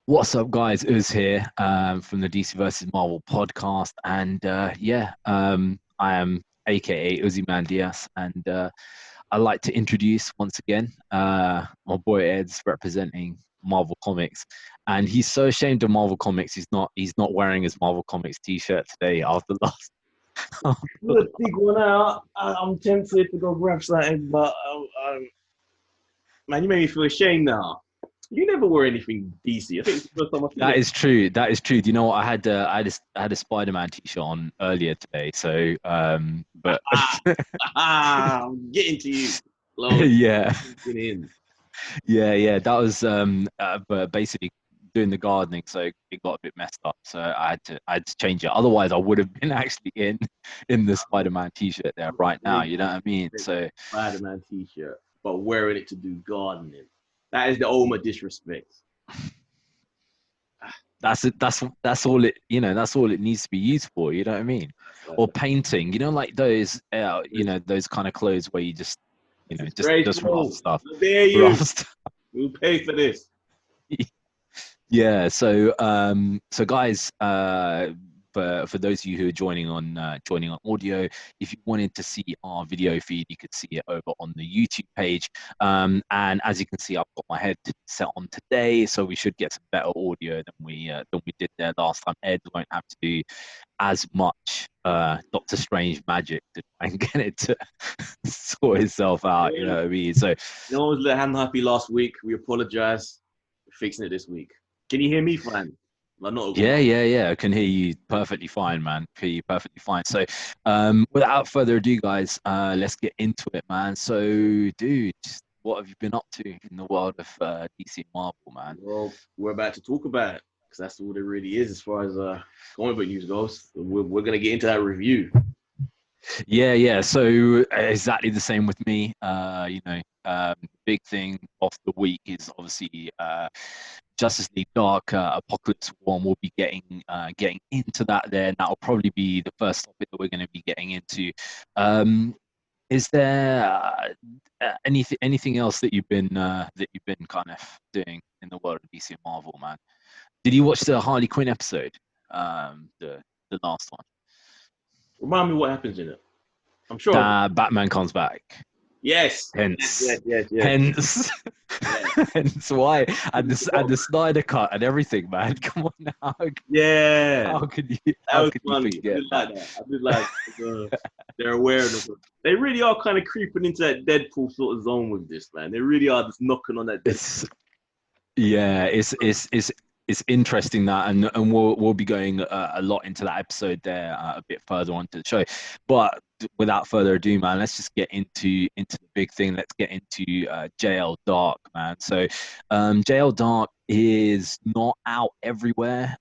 What's up, guys? Uz here from the DC versus Marvel podcast, and I am AKA Uzi Man Diaz, and I'd like to introduce once again my boy Ed's representing Marvel Comics, and he's so ashamed of Marvel Comics. He's not wearing his Marvel Comics T-shirt today after last. Good big one out. I'm tempted to go grab something, but man, you made me feel ashamed now. You never wear anything DC. I think it's the first time I see That it. is true. That is true. Do you know what? I had a Spider-Man T-shirt on earlier today. So, but I'm getting to you. Slowly yeah. getting in. Yeah. That was but basically doing the gardening, so it got a bit messed up. So I had to change it. Otherwise, I would have been actually in the Spider-Man T-shirt there right now. You know what I mean? So Spider-Man T-shirt, but wearing it to do gardening. That is the ultimate disrespect. that's it. That's all it. That's all it needs to be used for. You know what I mean? Or painting. Like those. Those kind of clothes where you just It's just rough graceful. stuff. How dare you? Rough stuff. We'll pay for this. Yeah, so guys, for those of you who are joining on audio, if you wanted to see our video feed, you could see it over on the YouTube page. And as you can see, I've got my head set on today, so we should get some better audio than we did there last time. Ed won't have to do as much Doctor Strange magic to try and get it to sort itself out. You know what I mean? So No one was happy last week. We apologize. We're fixing it this week. Can you hear me fine? Like, not yeah. I can hear you perfectly fine, man. Hear you perfectly fine. So, without further ado, guys, let's get into it, man. So, dude, what have you been up to in the world of DC and Marvel, man? Well, we're about to talk about it because that's what it really is as far as comic book news goes. We're gonna get into that review. Yeah. So exactly the same with me. Big thing of the week is obviously Justice League Dark Apokolips one. We'll be getting into that there. And that'll probably be the first topic that we're going to be getting into. Is there anything else that you've been kind of doing in the world of DC and Marvel, man? Did you watch the Harley Quinn episode, the last one? Remind me what happens in it. I'm sure. Batman comes back. Yes. Hence. Yes. Hence. Hence why. And the Snyder cut and everything, man. Come on now. Yeah. How could you? That How was could funny. you forget I did like that. I did like their awareness. They really are kind of creeping into that Deadpool sort of zone with this, man. They really are just knocking on that Deadpool. It's interesting that, and we'll be going a lot into that episode there a bit further on to the show. But without further ado, man, let's just get into the big thing. Let's get into JL Dark, man. So JL Dark is not out everywhere.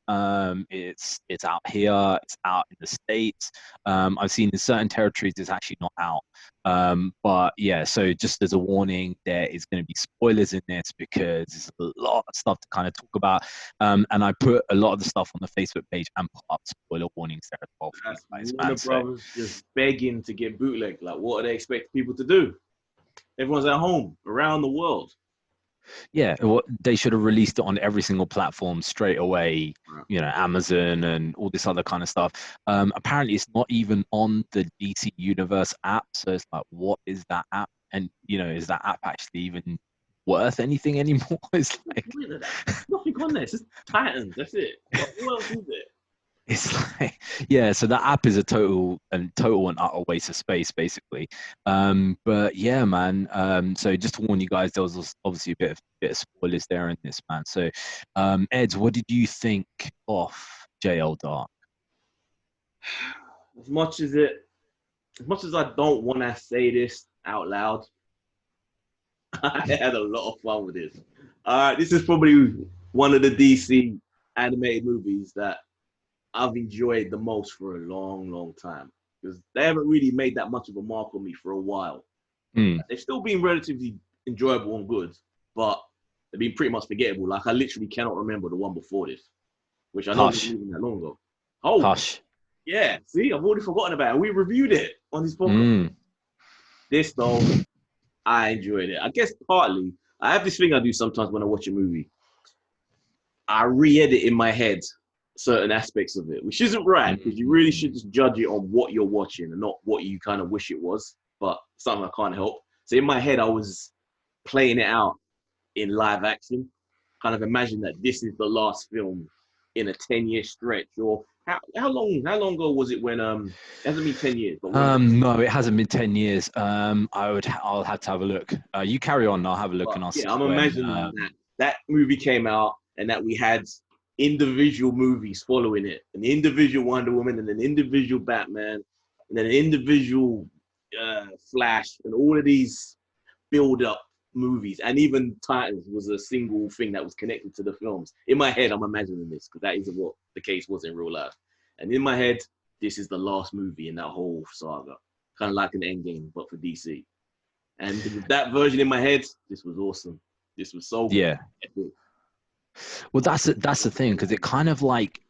It's out here. It's out in the States. I've seen in certain territories it's actually not out. But yeah, so just as a warning, there is going to be spoilers in this because there's a lot of stuff to kind of talk about. And I put a lot of the stuff on the Facebook page and put up spoiler warnings there as well for you guys, man. Brothers just begging to get bootleg. Like, what do they expect people to do? Everyone's at home around the world. Yeah, well, they should have released it on every single platform straight away. Right. Amazon and all this other kind of stuff. Apparently, it's not even on the DC Universe app. So it's like, what is that app? And is that app actually even worth anything anymore? It's like nothing on there. It's just Titans. That's it. What else is it? It's like, yeah, so that app is a total and utter waste of space, basically. But yeah, man. So just to warn you guys, there was obviously a bit of spoilers there in this, man. So, Ed, what did you think of JL Dark? As much as I don't want to say this out loud, I had a lot of fun with this. This is probably one of the DC animated movies that I've enjoyed the most for a long, long time because they haven't really made that much of a mark on me for a while. They've still been relatively enjoyable and good, but they've been pretty much forgettable. Like, I literally cannot remember the one before this, which I know wasn't even that long ago. Oh, Hush. Yeah, see, I've already forgotten about it. We reviewed it on this podcast. This, though, I enjoyed it. I guess partly, I have this thing I do sometimes when I watch a movie. I re-edit in my head certain aspects of it, which isn't right because you really should just judge it on what you're watching and not what you kind of wish it was. But something I can't help. So in my head, I was playing it out in live action, kind of imagine that this is the last film in a 10-year stretch. Or how long ago was it when it hasn't been 10 years, but when No, it hasn't been 10 years. I'll have to have a look. You carry on, I'll have a look and I'll see yeah, I'm when. imagining that movie came out and that we had individual movies following it, an individual Wonder Woman and an individual Batman and then an individual Flash, and all of these build up movies, and even Titans was a single thing that was connected to the films. In my head, I'm imagining this because that is what the case was in real life. And in my head, this is the last movie in that whole saga, kind of like an Endgame, but for DC. And with that version in my head, this was awesome. This was so good. Yeah. Well, that's the thing, because it kind of like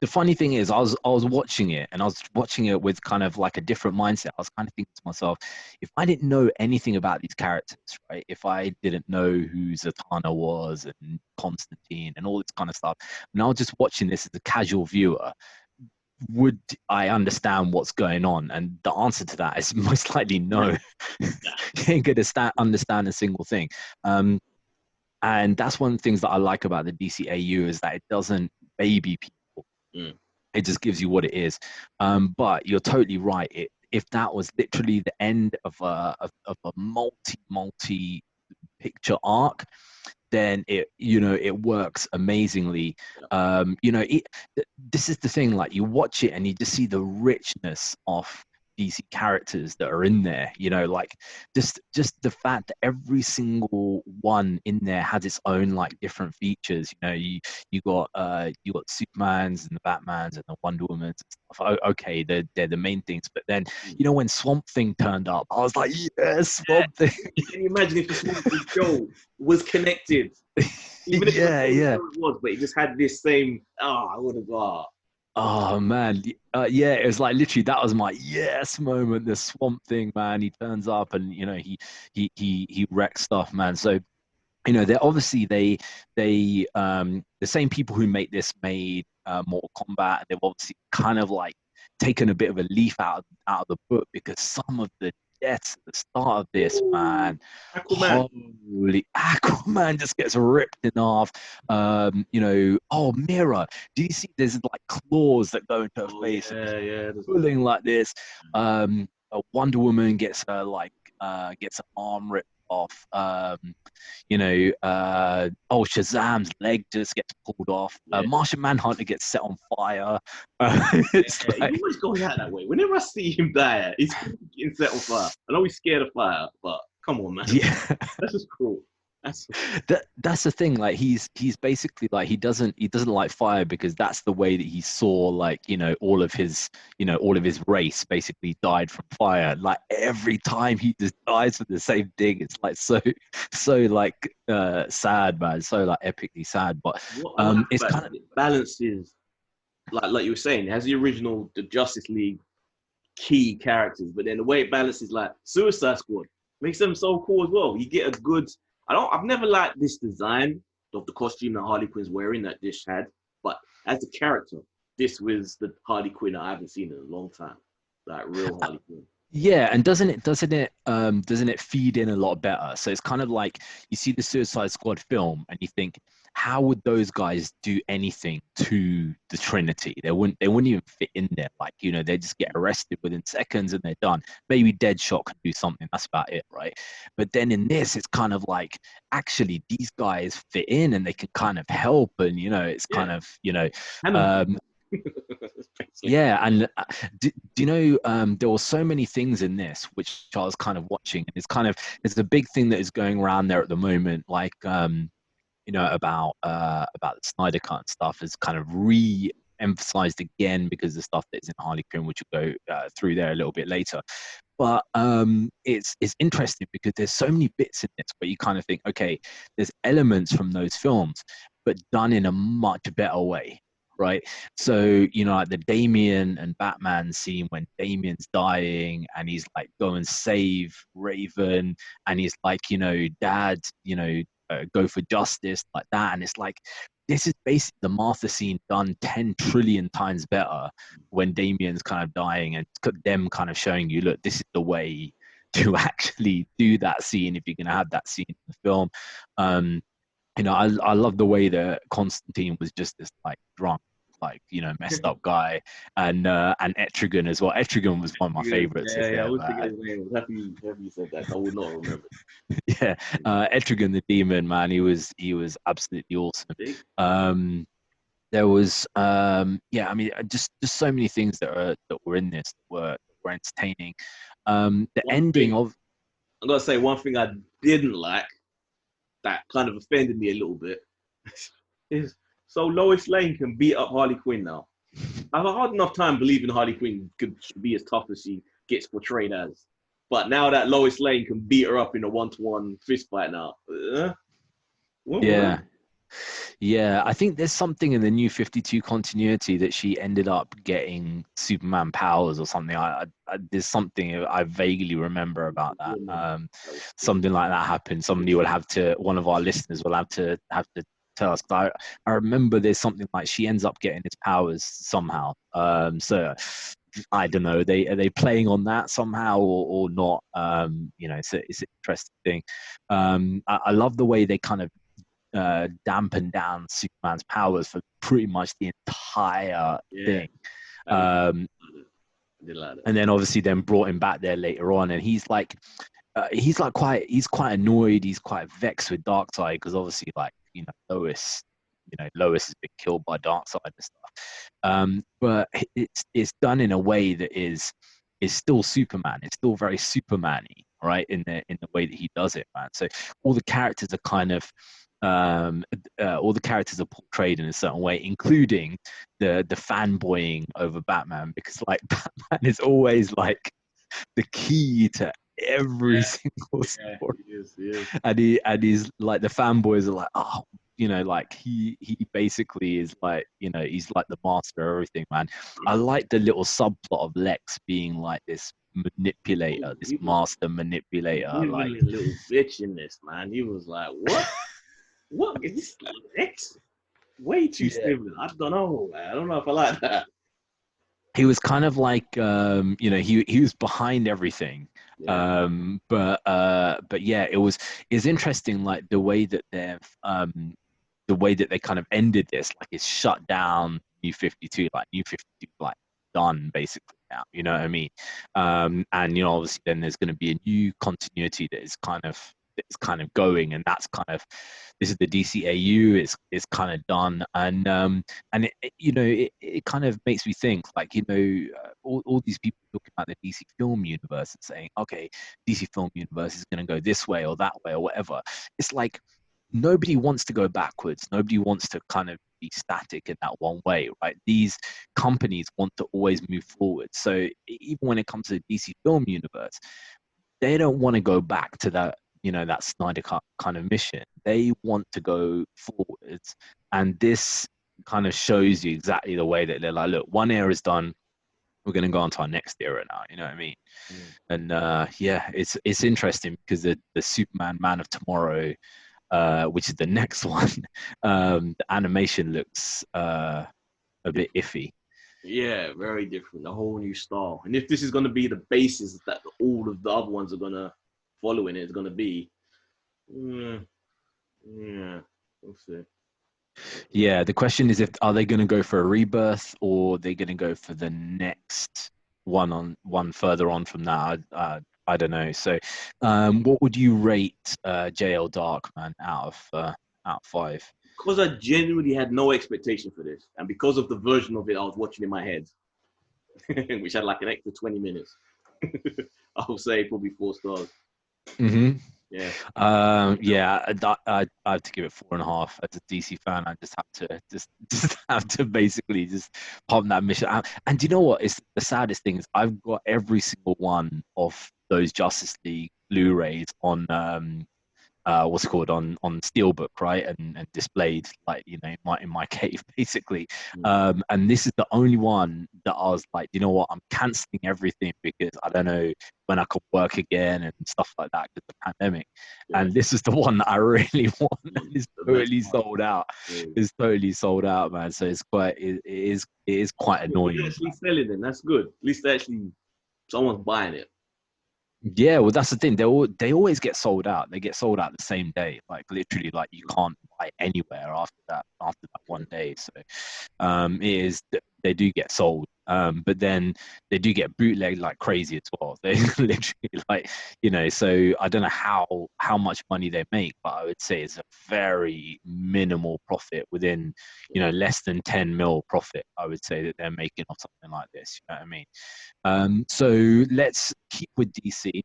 the funny thing is, I was watching it, and I was watching it with kind of like a different mindset. I was kind of thinking to myself, if I didn't know anything about these characters, right? If I didn't know who Zatanna was and Constantine and all this kind of stuff, and I was just watching this as a casual viewer, would I understand what's going on? And the answer to that is most likely no. You ain't gonna understand a single thing. And that's one of the things that I like about the DCAU is that it doesn't baby people. It just gives you what it is. But you're totally right. If that was literally the end of a multi picture arc, then it works amazingly. This is the thing, like you watch it and you just see the richness of DC characters that are in there, like just the fact that every single one in there has its own like different features. You got Supermans and the Batmans and the Wonder Womans and stuff. Okay, they're the main things, but then when Swamp Thing turned up, I was like, yes, Swamp Thing. Can you imagine if the Swamp Thing show was connected? Even if it was, but it just had this same I would have Oh man, it was like literally that was my yes moment. The Swamp Thing, man, he turns up and he wrecks stuff, man. So they're obviously the same people who made Mortal Kombat. They've obviously kind of like taken a bit of a leaf out of the book, because some of the deaths at the start of this, man, Aquaman just gets ripped in half. Mira, do you see there's like claws that go into her face, pulling like this. A Wonder Woman gets her gets an arm ripped off. Shazam's leg just gets pulled off. Martian Manhunter gets set on fire. He always goes out that way. Whenever I see him die, he's getting set on fire. I know he's scared of fire, but come on, man. Yeah, that's just cool. That's the thing. Like he's basically like he doesn't like fire, because that's the way that he saw all of his race basically died from fire. Like every time he just dies for the same thing, it's like so like sad, man. So like epically sad. But it's kind of balances, like you were saying, it has the Justice League key characters, but then the way it balances, like Suicide Squad, makes them so cool as well. You get a good. I've never liked this design of the costume that Harley Quinn's wearing that Dish had, but as a character, this was the Harley Quinn that I haven't seen in a long time. Like real Harley Quinn. Yeah, and doesn't it feed in a lot better? So it's kind of like you see the Suicide Squad film and you think, how would those guys do anything to the Trinity? They wouldn't even fit in there. Like, they just get arrested within seconds and they're done. Maybe Deadshot can do something. That's about it, right? But then in this, it's kind of like, actually, these guys fit in and they can kind of help. And, it's kind of, yeah, and do you know there were so many things in this which I was kind of watching, and it's a big thing that is going around there at the moment, like about the Snyder Cut and stuff is kind of re-emphasized again because the stuff that is in Harley Quinn, which we'll go through there a little bit later. But it's interesting because there's so many bits in this where you kind of think, okay, there's elements from those films, but done in a much better way. Right, so like the Damian and Batman scene when Damian's dying and he's like, go and save Raven, and he's like, Dad, go for justice like that. And it's like, this is basically the Martha scene done 10 trillion times better when Damien's kind of dying, and them kind of showing you, look, this is the way to actually do that scene if you're going to have that scene in the film. You know, I love the way that Constantine was just this like drunk, like, you know, messed up guy, and Etrigan as well. Etrigan was one of my favorites. Yeah, I was thinking his name. Happy you said that. I would not remember. Yeah, Etrigan the demon, man, he was absolutely awesome. There was yeah, I mean, just so many things that were in this that were entertaining. The ending of, I'm gonna say one thing I didn't like that kind of offended me a little bit is, so Lois Lane can beat up Harley Quinn now. I've had a hard enough time believing Harley Quinn could be as tough as she gets portrayed as. But now that Lois Lane can beat her up in a one-to-one fist fight now. Yeah. Yeah, I think there's something in the New 52 continuity that she ended up getting Superman powers or something. There's something I vaguely remember about that. Something like that happened. One of our listeners will have to tell us. I remember there's something like she ends up getting his powers somehow. So I don't know. Are they playing on that somehow or not? You know, it's an interesting thing. I love the way they kind of dampen down Superman's powers for pretty much the entire thing. And then obviously then brought him back there later on, and he's quite annoyed, he's quite vexed with Darkseid, because obviously, like, you know, Lois has been killed by Darkseid and stuff. But it's done in a way that is still Superman. It's still very Superman-y, right? In the way that he does it, man. So all the characters are kind of all the characters are portrayed in a certain way, including the fanboying over Batman, because like Batman is always like the key to every single story. He is. And he's like, the fanboys are like, oh, you know, like he basically is like, you know, he's like the master of everything, man. I like the little subplot of Lex being like this manipulator, this master manipulator. He was like a little bitch in this, man. He was like, what? What is this? Lex? Way too stupid. I don't know, man. I don't know if I like that. He was kind of like, you know, he was behind everything. Yeah. But yeah, it's interesting, like the way that they kind of ended this, like it's shut down New 52, like New 52, like done basically now, you know what I mean? And you know, obviously then there's going to be a new continuity that is kind of going, and that's kind of, this is the DCAU is kind of done, and it, you know, it kind of makes me think, like, you know, all these people talking about the DC film universe and saying, okay, DC film universe is going to go this way or that way or whatever. It's like, nobody wants to go backwards. Nobody wants to kind of be static in that one way, right? These companies want to always move forward. So even when it comes to the DC film universe, they don't want to go back to that, you know, that Snyder Cut kind of mission. They want to go forwards, and this kind of shows you exactly the way that they're like, look, one era is done, we're going to go on to our next era now, you know what I mean? And yeah, it's interesting because the Superman Man of Tomorrow, which is the next one, the animation looks a bit iffy. Yeah, very different. A whole new style. And if this is going to be the basis that all of the other ones are going to follow in, it's going to be, yeah, we'll see. Yeah, the question is, are they going to go for a rebirth, or are they going to go for the next one further on from that? I don't know. So, what would you rate JL Darkman out of 5? Because I genuinely had no expectation for this, and because of the version of it I was watching in my head, which had like an extra 20 minutes, I would say probably 4 stars. Mm-hmm. Yeah. Yeah, I have to give it 4.5. As a DC fan, I just have to basically just pump that mission out. And do you know what? It's the saddest thing is I've got every single one of those Justice League Blu-rays on what's it called, on steelbook, right, and displayed, like, you know, in my cave basically. And this is the only one that I was like, you know what, I'm canceling everything because I don't know when I could work again and stuff like that because of the pandemic. And this is the one that I really want, and it's totally sold out. It's totally sold out, man. So it's quite, it is quite annoying. They're actually selling it. That's good. At least actually someone's buying it. Yeah, well, that's the thing. They always get sold out. They get sold out the same day. Like literally, like you can't buy anywhere after that one day. So, they do get sold. But then they do get bootlegged like crazy as well. They literally, like, you know. So I don't know how much money they make, but I would say it's a very minimal profit within, you know, less than 10 mil profit. I would say that they're making off something like this. You know what I mean? So let's keep with DC,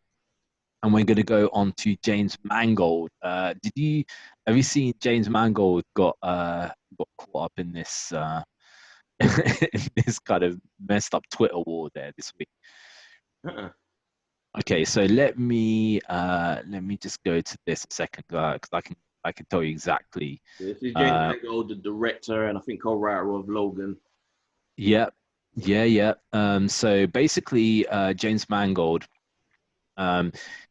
and we're going to go on to James Mangold. Have you seen James Mangold got caught up in this in this kind of messed up Twitter war there this week? Okay, so let me just go to this a second, because I can tell you exactly. This is James Mangold, the director and I think co-writer of Logan. Yeah. So basically, James Mangold,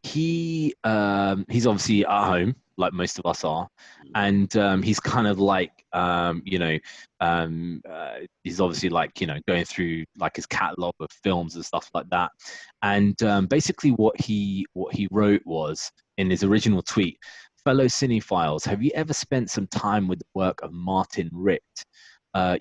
he's obviously at home like most of us are, and he's kind of like, he's obviously like, you know, going through like his catalog of films and stuff like that. And basically what he wrote was, in his original tweet: "Fellow cinephiles, have you ever spent some time with the work of Martin Ritt?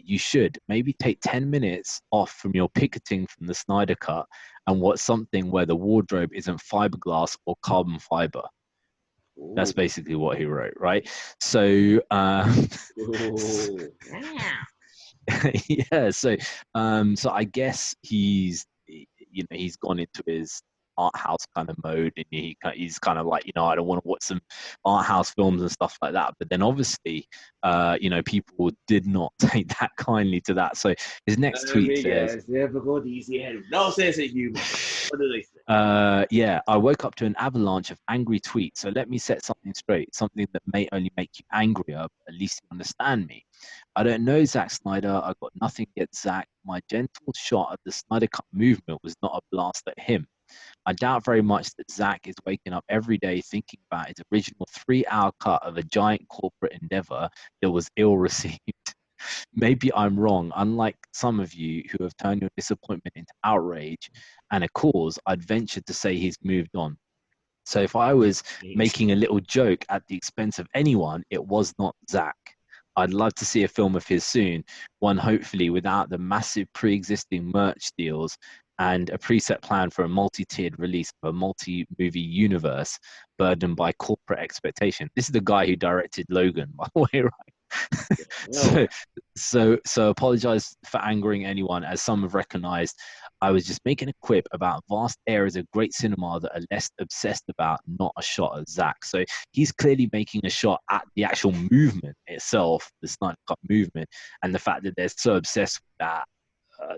You should maybe take 10 minutes off from your picketing from the Snyder Cut and watch something where the wardrobe isn't fiberglass or carbon fiber." That's basically what he wrote, right? So, yeah. So I guess he's gone into his art house kind of mode, and he's kind of like, you know, I don't want to watch some art house films and stuff like that. But then obviously, people did not take that kindly to that. So his next tweet says, "No sense of humor." What do they say? Yeah, I woke up to an avalanche of angry tweets. So let me set something straight. Something that may only make you angrier, but at least you understand me. I don't know Zack Snyder. I got nothing against Zack. My gentle shot at the Snyder Cut movement was not a blast at him. I doubt very much that Zack is waking up every day thinking about his original 3-hour cut of a giant corporate endeavor that was ill received. Maybe I'm wrong. Unlike some of you who have turned your disappointment into outrage and a cause, I'd venture to say he's moved on. So if I was making a little joke at the expense of anyone, it was not Zack. I'd love to see a film of his soon, one hopefully without the massive pre-existing merch deals and a preset plan for a multi-tiered release of a multi-movie universe burdened by corporate expectation. This is the guy who directed Logan, by the way, right? So apologize for angering anyone, as some have recognized I was just making a quip about vast areas of great cinema that are less obsessed about, not a shot at Zack. So he's clearly making a shot at the actual movement itself, the Snyder Cut movement, and the fact that they're so obsessed with that,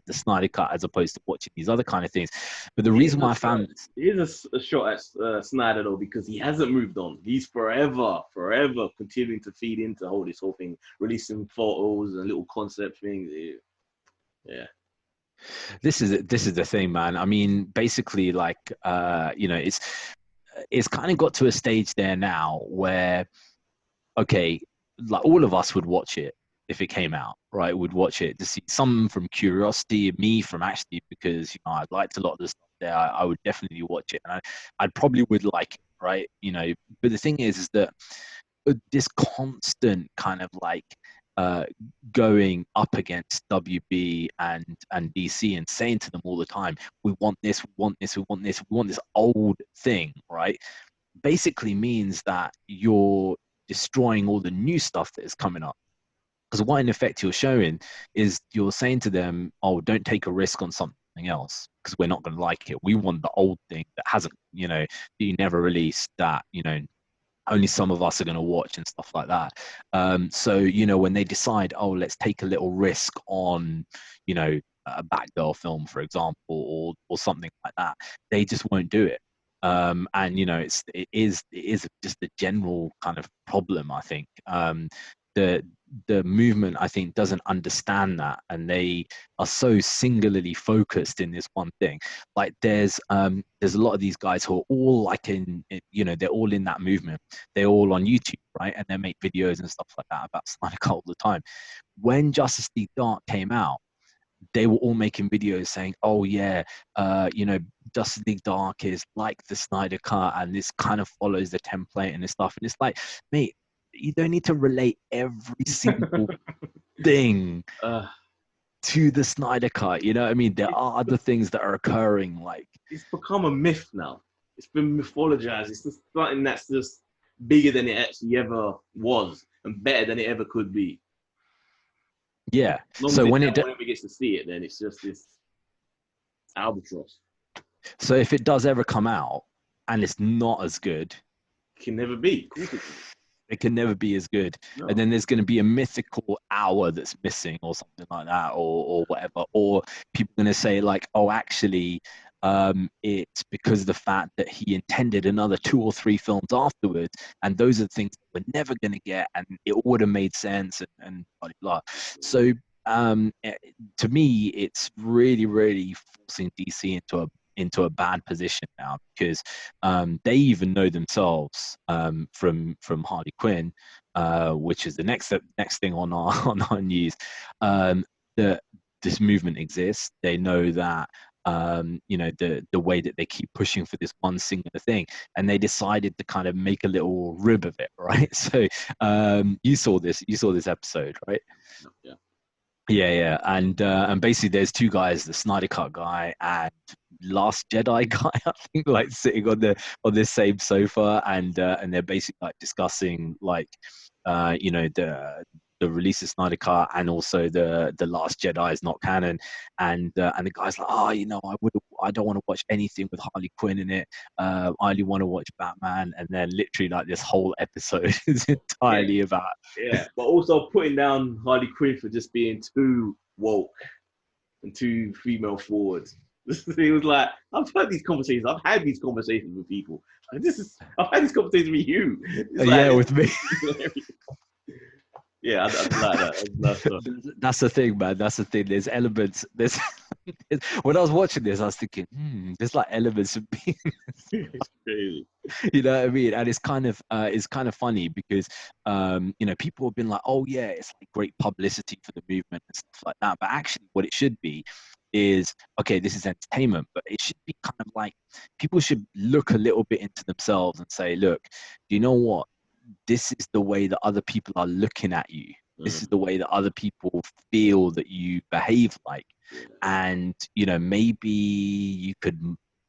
the Snyder Cut, as opposed to watching these other kind of things. But the reason why I found it is a shot at Snyder though, because he hasn't moved on. He's forever continuing to feed into this whole thing, releasing photos and little concept things. Yeah. This is the thing, man. I mean, basically, like, it's kind of got to a stage there now where, okay, like all of us would watch it if it came out, right? Would watch it to see, some from curiosity, me from actually because, you know, I liked a lot of the stuff there. I would definitely watch it, and I'd probably would like it, right? You know, but the thing is that this constant kind of like going up against WB and DC and saying to them all the time, we want this, we want this, we want this, we want this old thing, right? Basically means that you're destroying all the new stuff that is coming up. Because what in effect you're showing is you're saying to them, oh, don't take a risk on something else because we're not going to like it. We want the old thing that hasn't, you know, that you never released, that, you know, only some of us are going to watch and stuff like that. So, you know, when they decide, oh, let's take a little risk on, you know, a Batgirl film, for example, or something like that, they just won't do it. And you know, it is just a general kind of problem, I think. The movement, I think, doesn't understand that, and they are so singularly focused in this one thing. Like there's a lot of these guys who are all like you know, they're all in that movement. They're all on YouTube, right? And they make videos and stuff like that about Snyder Cut all the time. When Justice League Dark came out, they were all making videos saying, oh yeah, you know, Justice League Dark is like the Snyder Cut, and this kind of follows the template and this stuff. And it's like, mate, you don't need to relate every single thing to the Snyder Cut. You know what I mean? There are other things that are occurring. Like, it's become a myth now. It's been mythologized. It's just something that's just bigger than it actually ever was and better than it ever could be. Yeah. So when it ever gets to see it, then it's just this albatross. So if it does ever come out and it's not as good, it can never be. It can never be as good. No. And then there's going to be a mythical hour that's missing or something like that, or whatever. Or people are going to say like, oh, actually, it's because of the fact that he intended another 2 or 3 films afterwards, and those are the things that we're never going to get, and it would have made sense, and blah, blah, blah. So to me, it's really, really forcing DC into a bad position now, because they even know themselves from Harley Quinn, which is the next thing on our news, that this movement exists. They know that you know, the way that they keep pushing for this one singular thing, and they decided to kind of make a little rib of it, right? So you saw this episode, right? Yeah, and basically there's 2 guys, the Snyder Cut guy and Last Jedi guy, I think, like sitting on the same sofa, and they're basically like discussing like you know, the release of Snyder Cut, and also the Last Jedi is not canon, and the guy's like, oh, you know, I don't want to watch anything with Harley Quinn in it. I only want to watch Batman, and then literally like this whole episode is entirely about but also putting down Harley Quinn for just being too woke and too female forward. It was like, I've had these conversations with people. Like, I've had these conversations with you. Like, with me. Yeah, I like that. That's the thing, man. That's the thing. There's elements. When I was watching this, I was thinking, there's like elements of being. It's crazy. You know what I mean? And it's kind of funny because you know, people have been like, oh yeah, it's like great publicity for the movement and stuff like that. But actually, what it should be is, okay, this is entertainment, but it should be kind of like, people should look a little bit into themselves and say, look, do you know what? This is the way that other people are looking at you. This is the way that other people feel that you behave like. And, you know, maybe you could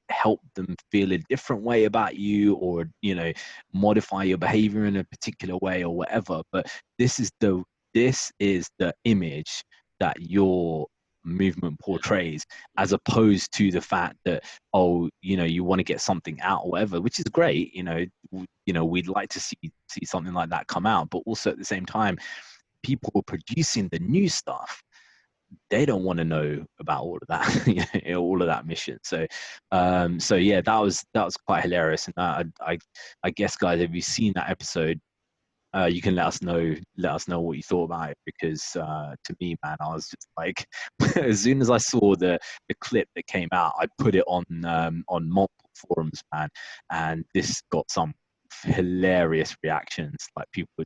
help them feel a different way about you, or, you know, modify your behavior in a particular way or whatever. But this is the image that your movement portrays, as opposed to the fact that, oh, you know, you want to get something out or whatever, which is great. You know, we'd like to see something like that come out, but also at the same time, people who are producing the new stuff, they don't want to know about all of that, you know, all of that mission. So yeah, that was quite hilarious. And I guess, guys, have you seen that episode? You can let us know what you thought about it, because to me, man, I was just like, as soon as I saw the clip that came out, I put it on multiple forums, man, and this got some hilarious reactions. Like people were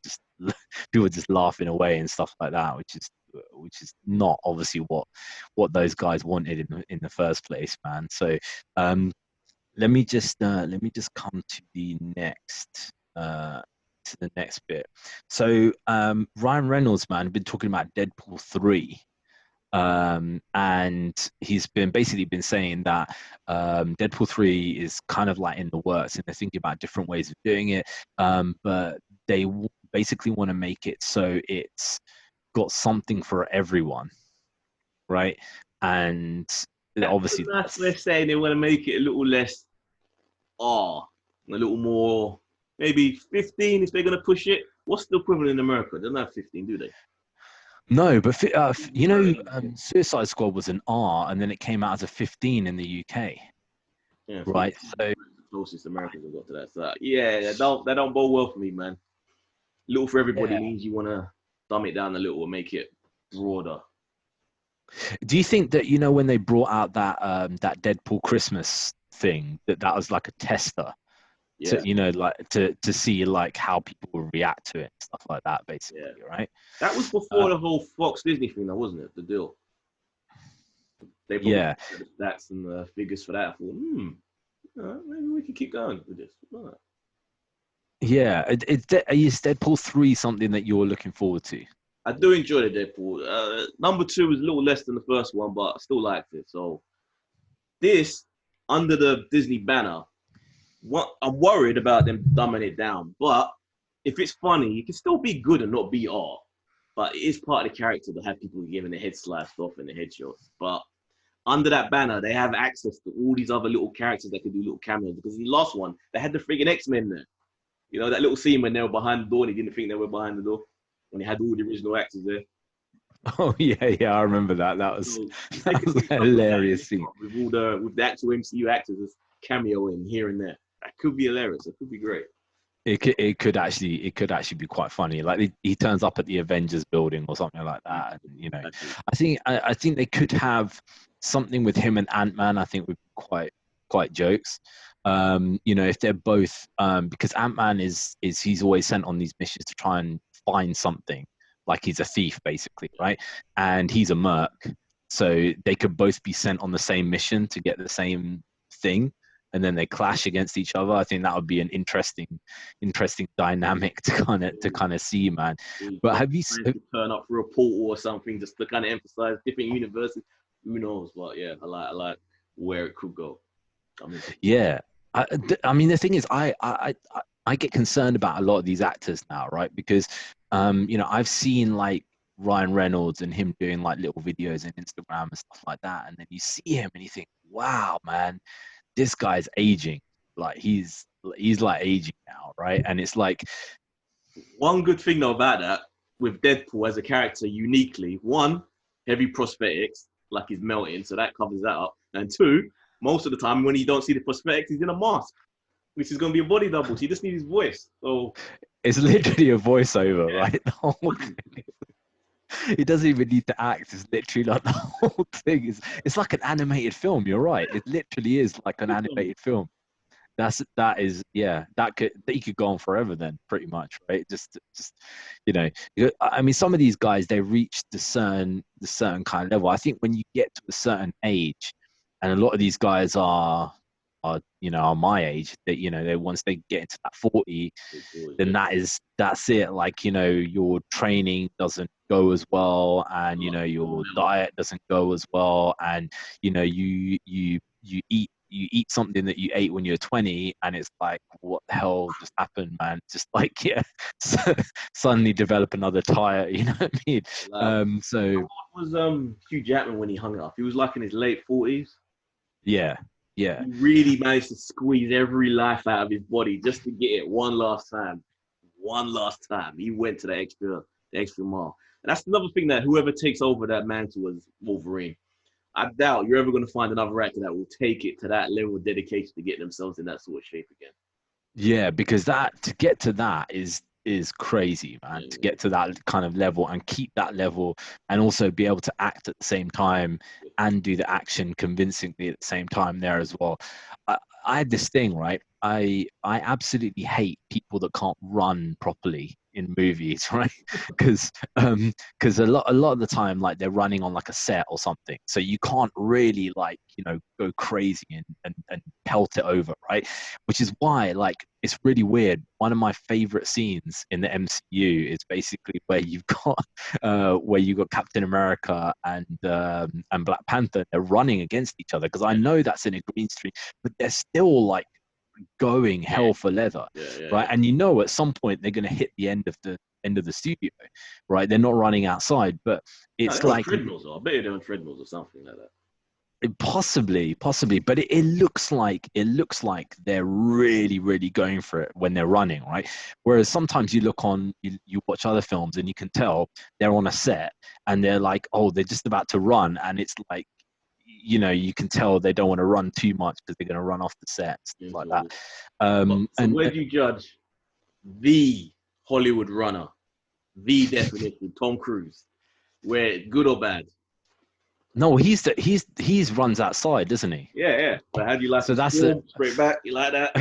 just laughing away and stuff like that, which is not obviously what those guys wanted in the first place, man. So let me just come to the next bit. So Ryan Reynolds, man, been talking about Deadpool 3, and he's basically been saying that Deadpool 3 is kind of like in the works, and they're thinking about different ways of doing it, but they basically want to make it so it's got something for everyone, right? And obviously that's they're saying they want to make it a little less a little more, maybe 15 if they're going to push it. What's the equivalent in America? They don't have 15, do they? No, but you know, Suicide Squad was an R, and then it came out as a 15 in the UK. Yeah, right? So closest Americans have got to that. So yeah, that don't bode well for me, man. Little for everybody means you want to dumb it down a little and make it broader. Do you think that, you know, when they brought out that that Deadpool Christmas thing, that was like a tester Yeah, to, you know, like to see like how people will react to it, stuff like that, basically, right? that was before the whole Fox Disney thing, though, wasn't it? The deal. They probably Yeah. had the stats and the figures for that. I thought, maybe we can keep going with this. All right. Yeah. Is Deadpool 3 something that you're looking forward to? I do enjoy the Deadpool. Number 2 was a little less than the first one, but I still liked it. So this, under the Disney banner, I'm worried about them dumbing it down. But if it's funny, it can still be good and not be art. But it is part of the character to have people getting their head sliced off and the headshots. But under that banner, they have access to all these other little characters that can do little cameos. Because in the last one, they had the freaking X-Men there. You know, that little scene when they were behind the door and he didn't think they were behind the door. When they had all the original actors there. Oh yeah, I remember that. That was a hilarious scene. With the actual MCU actors cameoing here and there. That could be hilarious. It could be great. It could actually be quite funny. Like he turns up at the Avengers building or something like that. And, you know, I think they could have something with him and Ant-Man. I think would be quite jokes. You know, if they're both because Ant-Man is he's always sent on these missions to try and find something, like he's a thief basically, right? And he's a merc, so they could both be sent on the same mission to get the same thing, and then they clash against each other. I think that would be an interesting dynamic to kind of see, man. But have you turn up for a portal or something just to kind of emphasize different universes? Who knows? But yeah, I like where it could go. Yeah, I mean the thing is, I get concerned about a lot of these actors now, right? Because you know, I've seen like Ryan Reynolds and him doing like little videos on Instagram and stuff like that, and then you see him and you think, wow, man, this guy's aging. Like he's like aging now, right? And it's like, one good thing though about that with Deadpool as a character uniquely, one, heavy prosthetics, like he's melting, so that covers that up. And two, most of the time when you don't see the prosthetics, he's in a mask, which is going to be a body double. So you just need his voice. So it's literally a voiceover, right? The whole thing. He doesn't even need to act. It's literally like the whole thing. It's like an animated film. You're right. It literally is like an animated film. That is he could go on forever then, pretty much, right? Just you know, I mean, some of these guys, they reach the certain kind of level. I think when you get to a certain age, and a lot of these guys are you know, are my age, that, you know, they once they get into that 40, then that's it. Like, you know, your training doesn't go as well, and you know, your diet doesn't go as well, and you know, you eat something that you ate when you were 20, and it's like, what the hell just happened, man? Just like, yeah, suddenly develop another tire, you know what I mean? So what was Hugh Jackman when he hung it up? He was like in his late 40s. Yeah. He really managed to squeeze every life out of his body just to get it one last time. He went to the extra mile. And that's another thing, that whoever takes over that mantle as Wolverine, I doubt you're ever going to find another actor that will take it to that level of dedication to get themselves in that sort of shape again. Yeah, because to get to that is crazy, man. To get to that kind of level and keep that level, and also be able to act at the same time and do the action convincingly at the same time there as well. I had this thing, right? I absolutely hate people that can't run properly in movies, right? Because a lot of the time, like, they're running on like a set or something, so you can't really, like, you know, go crazy and pelt it over, right? Which is why, like, it's really weird. One of my favorite scenes in the MCU is basically where you've got Captain America and Black Panther. They're running against each other, because I know that's in a green screen, but they're still like going hell for leather, right? And you know, at some point they're going to hit the end of the studio, right? They're not running outside, but it's like treadmills. I bet they're on treadmills or something like that. Possibly, but it looks like they're really, really going for it when they're running, right? Whereas sometimes you watch other films and you can tell they're on a set and they're like, oh, they're just about to run, and it's like, you know, you can tell they don't want to run too much because they're going to run off the set, stuff like that. So where do you judge the Hollywood runner, the definition, Tom Cruise? Where good or bad? No, he's runs outside, doesn't he? Yeah. But how do you like? So that's straight back. You like that?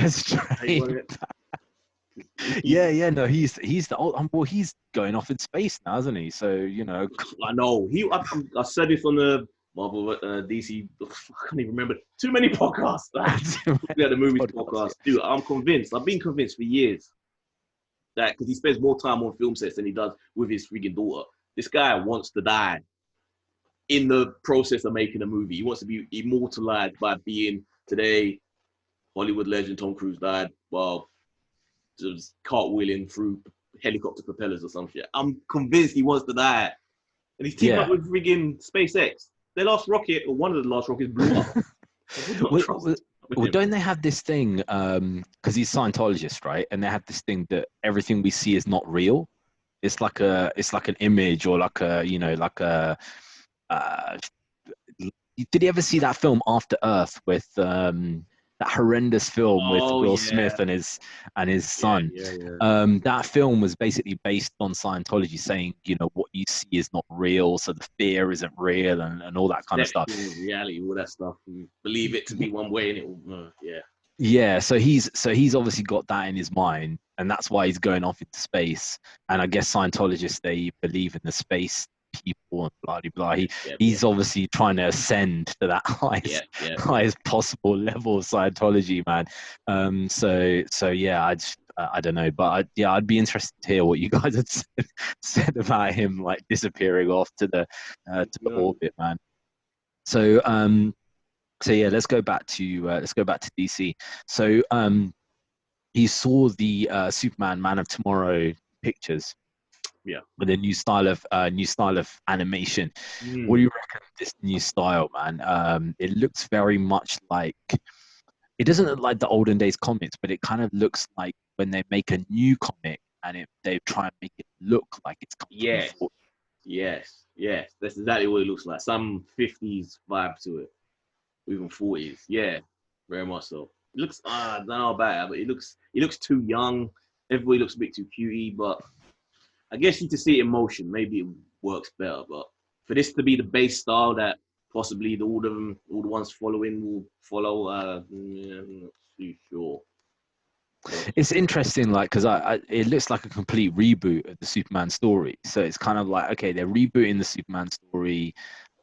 Yeah. No, he's the old. Well, he's going off in space now, isn't he? So you know. I know. I said this on the Marvel DC. I can't even remember. Too many podcasts. Yeah, the movies podcast. Dude, I'm convinced. I've been convinced for years that because he spends more time on film sets than he does with his freaking daughter. This guy wants to die in the process of making a movie. He wants to be immortalized by being today Hollywood legend Tom Cruise died while just cartwheeling through helicopter propellers or some shit. I'm convinced he wants to die. And he's teamed up with friggin' SpaceX. Their last rocket, or one of the last rockets, blew up. Well, don't they have this thing, because he's Scientologist, right? And they have this thing that everything we see is not real. It's like an image, or like a, you know, like a, did you ever see that film After Earth with that horrendous film with Will Smith and his son? That film was basically based on Scientology, saying, you know, what you see is not real, so the fear isn't real, and all that kind of stuff. Reality, all that stuff. You believe it to be one way, and it will, Yeah, so he's obviously got that in his mind, and that's why he's going off into space. And I guess Scientologists, they believe in the space people and blah blah blah. He's obviously trying to ascend to that highest possible level of Scientology, man. So yeah, I don't know, but I'd be interested to hear what you guys had said about him like disappearing off to the orbit, man. So yeah, let's go back to DC. So you saw the Superman Man of Tomorrow pictures. Yeah, with a new style of animation. What do you reckon of this new style, man? It looks very much like, it doesn't look like the olden days comics, but it kind of looks like when they make a new comic and they try and make it look like it's coming from Yes. That's exactly what it looks like. Some 50s vibe to it, even 40s. Yeah, very much so. It looks, I don't know about it, but it looks too young. Everybody looks a bit too cutey, but I guess you need to see it in motion. Maybe it works better, but for this to be the base style that possibly all the ones following will follow, I'm not too sure. It's interesting, like, because it looks like a complete reboot of the Superman story. So it's kind of like, okay, they're rebooting the Superman story,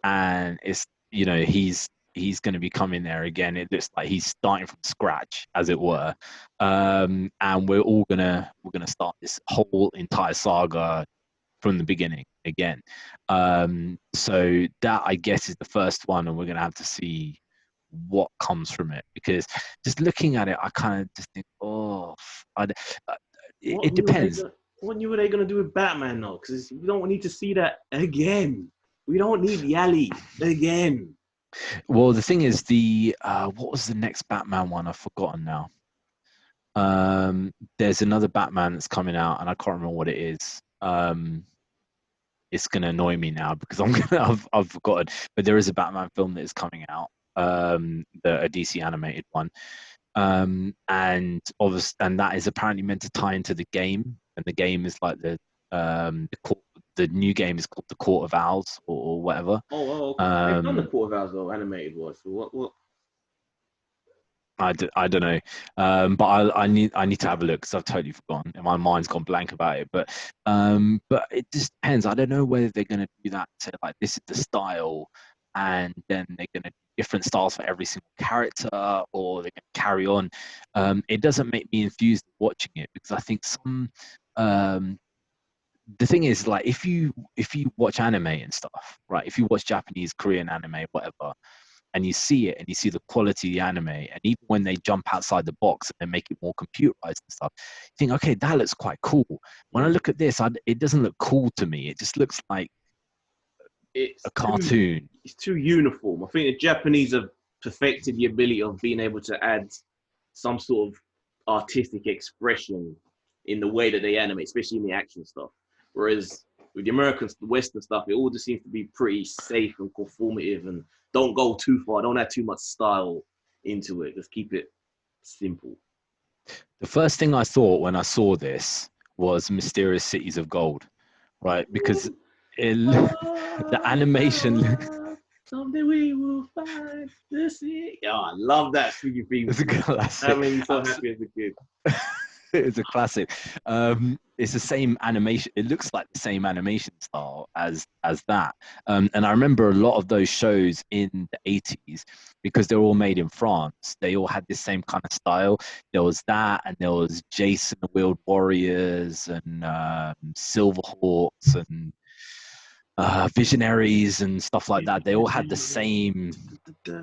and it's, you know, he's going to be coming there again. It looks like he's starting from scratch, as it were, and we're gonna start this whole entire saga from the beginning again. So that, I guess, is the first one, and we're gonna have to see what comes from it, because just looking at it, I kind of just think, it depends. What new are they gonna do with Batman though? Because we don't need to see that again. We don't need Yali again. Well, the thing is, what was the next Batman one? I've forgotten now. There's another Batman that's coming out, and I can't remember what it is. It's gonna annoy me now because I've forgotten. But there is a Batman film that is coming out, a DC animated one, and obviously, and that is apparently meant to tie into the game, and the game is like the new game is called the Court of Owls or whatever. Okay. They've done the Court of Owls though, animated was. So what? I don't know, but I need to have a look because I've totally forgotten and my mind's gone blank about it. But it just depends. I don't know whether they're going to do that. So like, this is the style, and then they're going to do different styles for every single character, or they're going to carry on. It doesn't make me enthused watching it, because I think some. The thing is, like, if you watch anime and stuff, right? If you watch Japanese, Korean anime, whatever, and you see it and you see the quality of the anime, and even when they jump outside the box and they make it more computerized and stuff, you think, okay, that looks quite cool. When I look at this, it doesn't look cool to me. It just looks like it's a cartoon. It's too uniform. I think the Japanese have perfected the ability of being able to add some sort of artistic expression in the way that they animate, especially in the action stuff. Whereas With the Americans, the Western stuff, it all just seems to be pretty safe and conformative, and don't go too far. Don't add too much style into it. Just keep it simple. The first thing I thought when I saw this was Mysterious Cities of Gold, right? Because the animation. Someday we will find the sea. Yeah, I love that Stevie theme. It's a classic. That made me so happy as a kid. It's a classic. It's the same animation. It looks like the same animation style as that. And I remember a lot of those shows in the 80s because they're all made in France. They all had the same kind of style. There was that, and there was Jason the Wheeled Warriors and Silverhawks and Visionaries and stuff like that. They all had the same.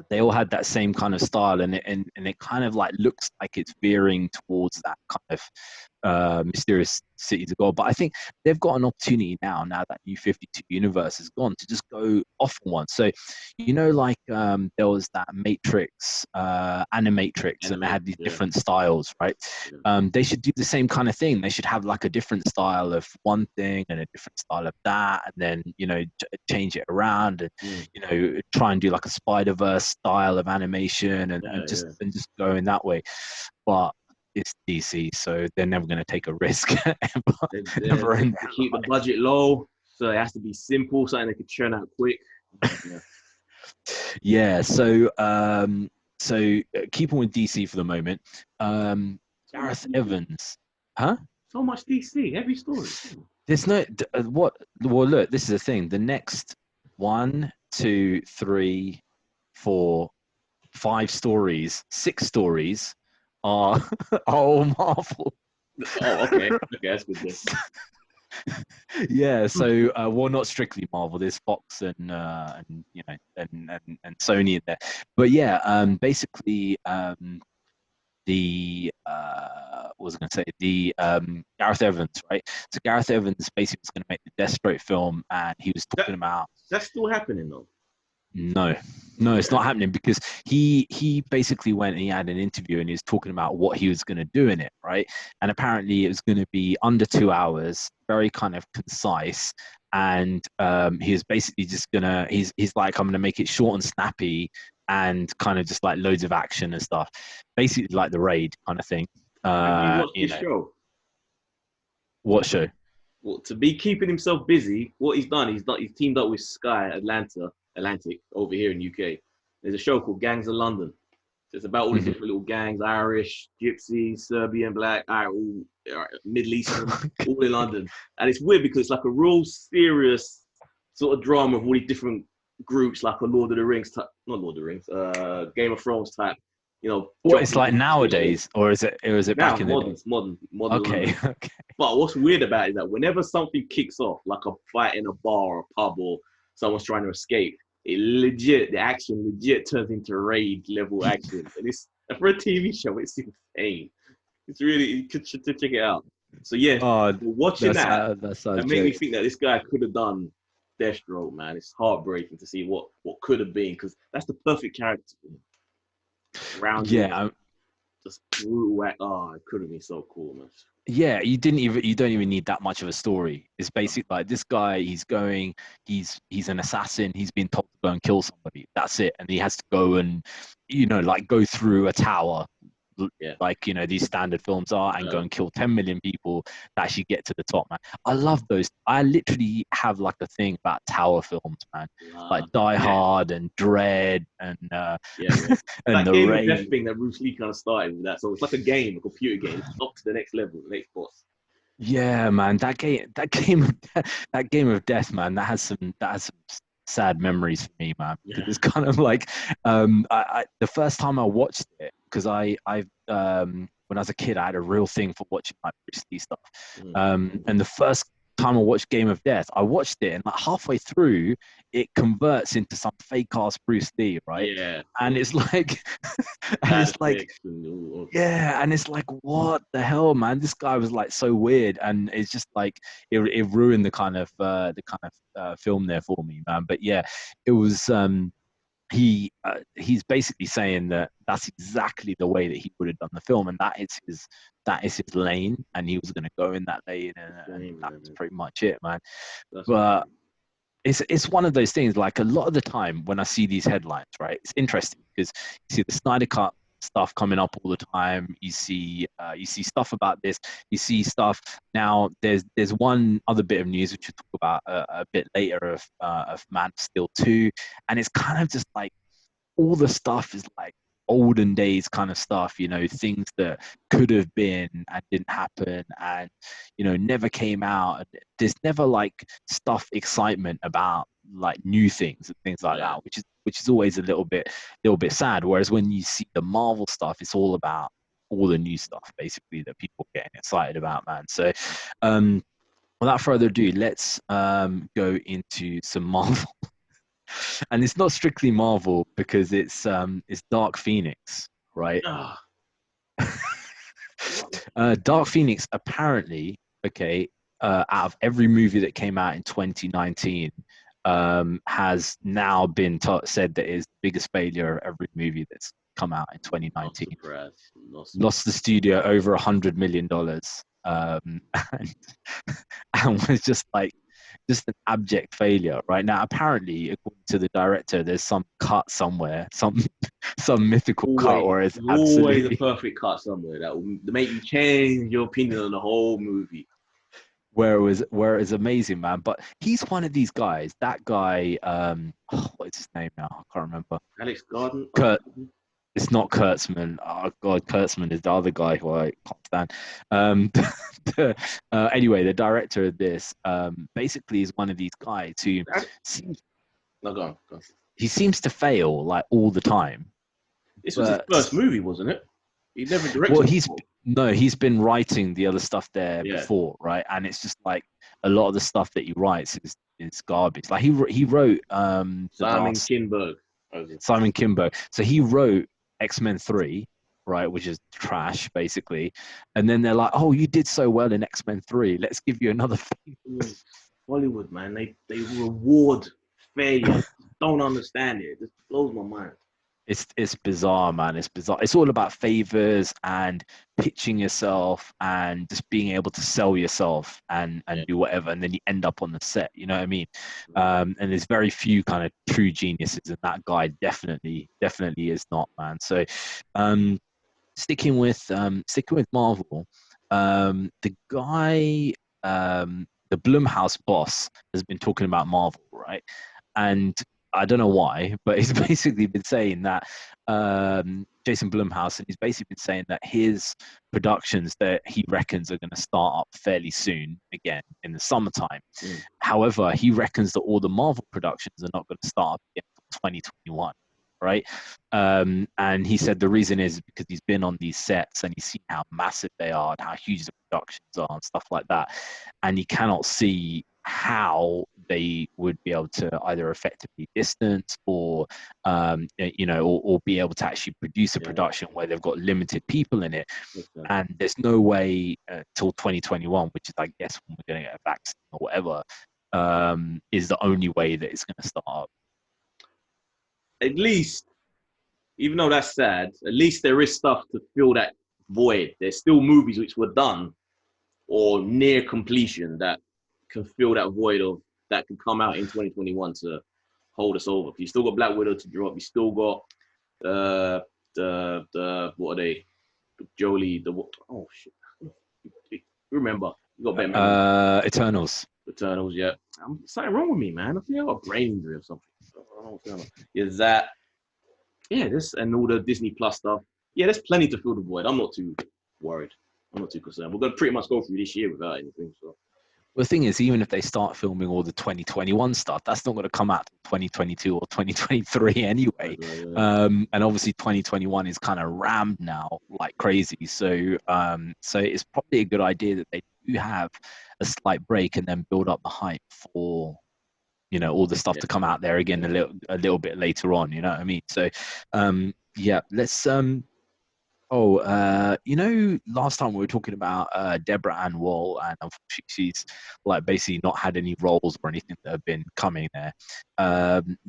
They all had that same kind of style, and it kind of like looks like it's veering towards that kind of Mysterious Cities of Gold. But I think they've got an opportunity now that New 52 universe has gone, to just go off on one. So, like there was that Matrix, Animatrix, and they had these different styles, right? They should do the same kind of thing. They should have like a different style of one thing and a different style of that, and then change it around, and try and do like a Spider-Verse style of animation, and just go in that way. But it's DC, so they're never going to take a risk. Ever keep the budget low, so it has to be simple, something they could churn out quick. So keeping with DC for the moment, Gareth Evans, huh? So much DC, every story. There's no what? Well, look, this is the thing. The next 1, 2, 3, 4, 5 stories, 6 stories are all Marvel. Oh, okay, that's good. Yeah, so well, not strictly Marvel. There's Fox and Sony in there, but yeah, basically the what was I going to say? The Gareth Evans, right? So Gareth Evans basically was going to make the Deathstroke film, and he was talking about. That's still happening though. No, it's not happening, because he basically went and he had an interview and he was talking about what he was going to do in it, right? And apparently it was going to be under 2 hours, very kind of concise, and he was basically just he's like, I'm going to make it short and snappy and kind of just like loads of action and stuff, basically like the Raid kind of thing. Show? What show? Well, to be keeping himself busy, what he's done, he's teamed up with Sky Atlantic over here in UK. There's a show called Gangs of London. So it's about all these different little gangs: Irish, Gypsy, Serbian, Black, all Middle Eastern, all in London. And it's weird because it's like a real serious sort of drama of all these different groups, like a Lord of the Rings type, not Lord of the Rings, Game of Thrones type. What it's like nowadays, or is it back in the day? Modern. Okay. But what's weird about it is that whenever something kicks off, like a fight in a bar or a pub, or someone's trying to escape, the action turns into raid level action. And it's for a TV show, it's insane. It's really, you should check it out. So yeah, watching that made me think that this guy could have done Deathstroke, man. It's heartbreaking to see what could have been, because that's the perfect character for him. Just brutal. It could have been so cool, man. Yeah, you don't even need that much of a story. It's basically like this guy, he's an assassin, he's been told to go and kill somebody. That's it. And he has to go and like go through a tower, like these standard films are, and go and kill 10 million people to actually get to the top, man. I love those. I literally have like a thing about tower films, man. Like Die Hard and Dread and and that the game Raid. Of Death thing that Bruce Lee kind of started with that. So it's like a computer game, up to the next level, the next boss. Yeah, man, that game of Death, man, that has some sad memories for me, man. Yeah. It's kind of like the first time I watched it, because I when I was a kid, I had a real thing for watching like Bruce Lee stuff. And the first time I watched Game of Death, I watched it, and like halfway through, it converts into some fake ass Bruce Lee, right? Yeah. And it's like, and it's like, what the hell, man? This guy was like so weird, and it's just like it ruined the kind of film there for me, man. But yeah, it was he's basically saying that that's exactly the way that he would have done the film, and that is his lane, and he was going to go in that lane, and that's pretty much it, man. But it's one of those things. Like a lot of the time when I see these headlines, right, it's interesting because you see the Snyder Cut stuff coming up all the time. You see stuff about this. You see stuff now. There's one other bit of news which we'll talk about a bit later of Man of Steel 2, and it's kind of just like all the stuff is like olden days kind of stuff, you know, things that could have been and didn't happen and, you know, never came out. There's never like excitement about like new things and things like that, which is always a little bit sad. Whereas when you see the Marvel stuff, it's all about all the new stuff basically that people are getting excited about, man. So without further ado, let's go into some Marvel. And it's not strictly Marvel because it's Dark Phoenix, right? Dark Phoenix apparently, okay, out of every movie that came out in 2019, has now been said that is the biggest failure of every movie that's come out in 2019. Lost the studio over $100 million, and was just an abject failure right now. Apparently, according to the director, there's some cut somewhere, some mythical cut, or it's always a perfect cut somewhere that will make you change your opinion on the whole movie. Where it was amazing, man. But he's one of these guys. That guy, what is his name now? I can't remember. Alex Garden. It's not Kurtzman. Oh God, Kurtzman is the other guy who I can't stand. Anyway, the director of this basically is one of these guys who he seems to fail like all the time. This was his first movie, wasn't it? He never directed. Well, he's been writing the other stuff there before, right? And it's just like a lot of the stuff that he writes is garbage. Like he wrote Simon Kinberg. So he wrote X-Men 3, right, which is trash basically, and then they're like, oh, you did so well in X-Men 3, let's give you another thing. Hollywood, man, they reward failure. Don't understand it. It just blows my mind. It's bizarre, man. It's bizarre. It's all about favors and pitching yourself and just being able to sell yourself and do whatever, and then you end up on the set. You know what I mean? And there's very few kind of true geniuses, and that guy definitely is not, man. So, sticking with Marvel, the guy, the Blum House boss has been talking about Marvel, right? And I don't know why, but he's basically been saying that Jason Blumhouse, and he's basically been saying that his productions that he reckons are going to start up fairly soon again in the summertime. However, he reckons that all the Marvel productions are not going to start up again until 2021, right? And he said the reason is because he's been on these sets and he's seen how massive they are and how huge the productions are and stuff like that, and he cannot see how they would be able to either effectively distance or or be able to actually produce a production where they've got limited people in it. And there's no way till 2021, which is I guess when we're going to get a vaccine or whatever, is the only way that it's going to start up. At least, even though that's sad, at least there is stuff to fill that void. There's still movies which were done or near completion that can fill that void of that can come out in 2021 to hold us over. You still got Black Widow to drop. You still got the what are they? Jolie. Oh shit. Remember? You got Batman. Eternals. Yeah. Something wrong with me, man. I think I got a brain injury or something. I don't know what's going on. Is that? Yeah. This and all the Disney Plus stuff. Yeah, there's plenty to fill the void. I'm not too worried. I'm not too concerned. We're gonna pretty much go through this year without anything. So. Well, the thing is, even if they start filming all the 2021 stuff, that's not going to come out 2022 or 2023 anyway. And obviously 2021 is kind of rammed now like crazy. So it's probably a good idea that they do have a slight break and then build up the hype for, all the stuff to come out there again a little bit later on. You know what I mean? So, let's You know, last time we were talking about Deborah Ann Wall, and unfortunately she's like basically not had any roles or anything that have been coming there.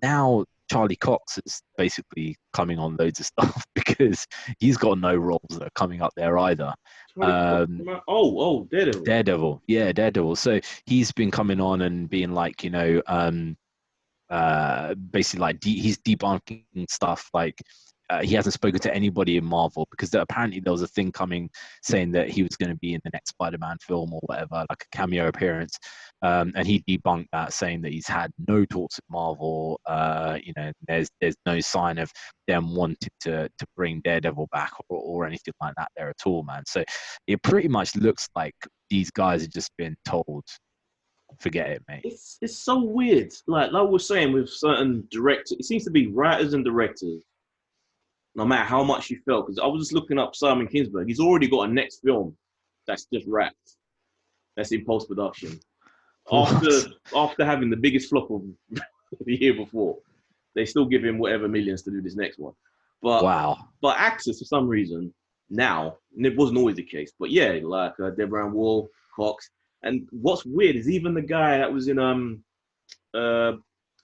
Now Charlie Cox is basically coming on loads of stuff because he's got no roles that are coming up there either. Um, Daredevil. Daredevil, yeah, Daredevil. So he's been coming on and being like, basically like he's debunking stuff like he hasn't spoken to anybody in Marvel because apparently there was a thing coming saying that he was going to be in the next Spider-Man film or whatever, like a cameo appearance, and he debunked that, saying that he's had no talks with Marvel. There's no sign of them wanting to bring Daredevil back or anything like that there at all, man. So it pretty much looks like these guys have just been told, forget it, mate. It's so weird. Like we're saying with certain directors, it seems to be writers and directors. No matter how much you felt, because I was just looking up Simon Kinberg. He's already got a next film that's just wrapped. That's in post production. After having the biggest flop of the year before, they still give him whatever millions to do this next one. But wow. But actors for some reason now, and it wasn't always the case. But yeah, like Deborah Ann Wall, Cox. And what's weird is even the guy that was in Aladdin,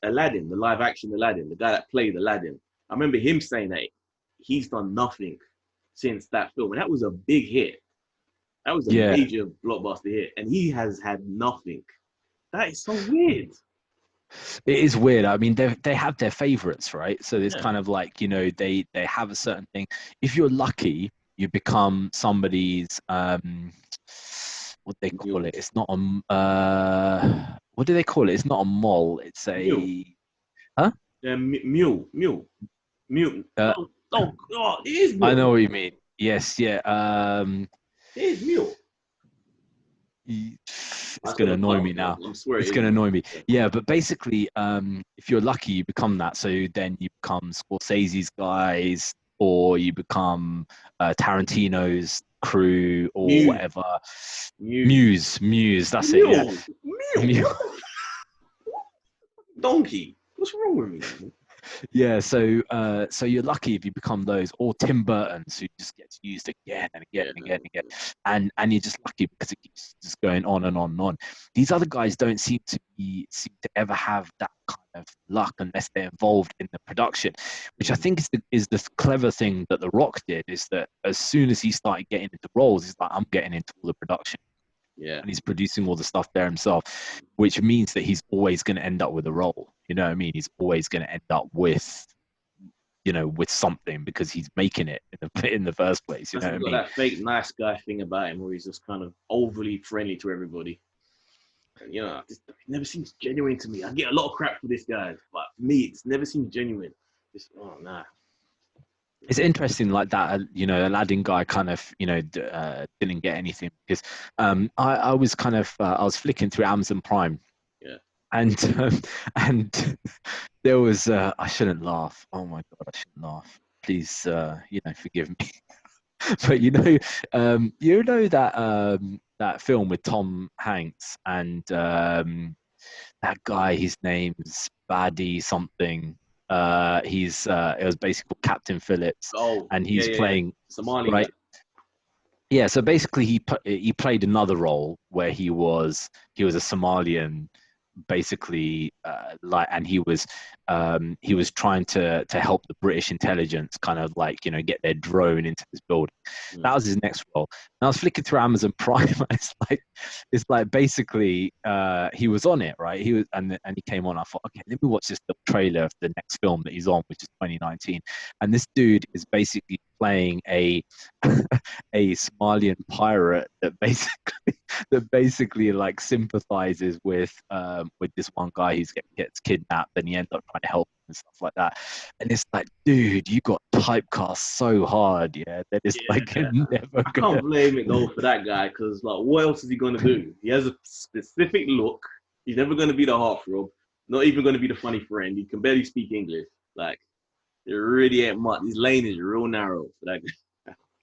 the live action Aladdin, the guy that played Aladdin. I remember him saying that he's done nothing since that film, and that was a big hit. That was a major blockbuster hit, and he has had nothing. That is so weird. It is weird. I mean, they have their favorites, right? So it's kind of like, they have a certain thing. If you're lucky, you become somebody's what do they call it? It's not a what do they call it? It's not a mole. It's a mule. Huh? Mule. God, it is mule. I know what you mean. Yes, yeah. It is mule. It's going to annoy me now. It's going to annoy me. Yeah, but basically, if you're lucky, you become that. So then you become Scorsese's guys, or you become Tarantino's crew, or whatever. Muse. That's it. Yeah. Mule. Donkey. What's wrong with me? Yeah, so you're lucky if you become those, or Tim Burton's, who just gets used again and again and again and again, and you're just lucky because it keeps just going on and on and on. These other guys don't seem to ever have that kind of luck unless they're involved in the production, which I think is the clever thing that The Rock did, is that as soon as he started getting into roles, he's like, I'm getting into all the production. Yeah. And he's producing all the stuff there himself, which means that he's always going to end up with a role. You know what I mean? He's always going to end up with, with something because he's making it in the first place. You know what I mean? That fake nice guy thing about him where he's just kind of overly friendly to everybody. And, it never seems genuine to me. I get a lot of crap for this guy, but for me, it never seems genuine. Nah. It's interesting like that, Aladdin guy kind of, didn't get anything because I was kind of, I was flicking through Amazon Prime. Yeah. And there was, I shouldn't laugh. Oh my God, I shouldn't laugh. Please, forgive me. But that film with Tom Hanks and that guy, his name's Baddy something. It was basically called Captain Phillips, and he's playing Somali, right? Yeah, so basically he played another role where he was a Somalian, basically, and he was trying to help the British intelligence kind of like get their drone into this building. That was his next role. And I was flicking through Amazon Prime. It's like basically he was on it, right? He was and he came on. I thought, okay, let me watch this trailer of the next film that he's on, which is 2019. And this dude is basically playing a Somalian pirate that basically like sympathizes with this one guy who gets kidnapped, and he ends up trying to help him and stuff like that. And it's like, dude, you got typecast so hard, that it's never. I can't blame it though for that guy, because like, what else is he gonna do? He has a specific look. He's never gonna be the heartthrob. Not even gonna be the funny friend. He can barely speak English. Like, there really ain't much. His lane is real narrow for that guy.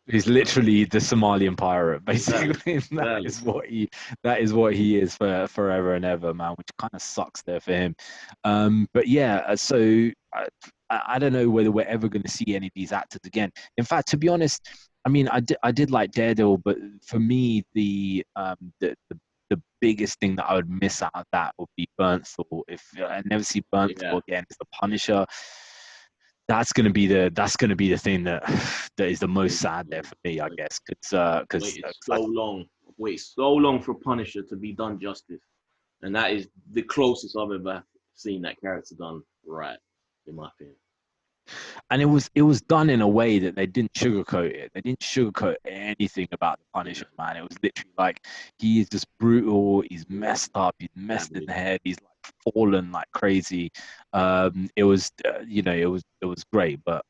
He's literally the Somalian pirate, basically. That is what he is for forever and ever, man. Which kind of sucks there for him. But yeah, so I don't know whether we're ever going to see any of these actors again. In fact, to be honest, I mean, I did like Daredevil, but for me, the biggest thing that I would miss out of that would be Burnt Thor. If I never see Burnt Thor again, it's the Punisher. That's gonna be the thing that that is the most sad there for me, I guess, because waited so long for Punisher to be done justice, and that is the closest I've ever seen that character done right, in my opinion. and it was done in a way that they didn't sugarcoat it. They didn't sugarcoat anything about the Punisher, man. It was literally like he is just brutal. He's messed up. He's messed in the head. He's like fallen like crazy. It was it was great, but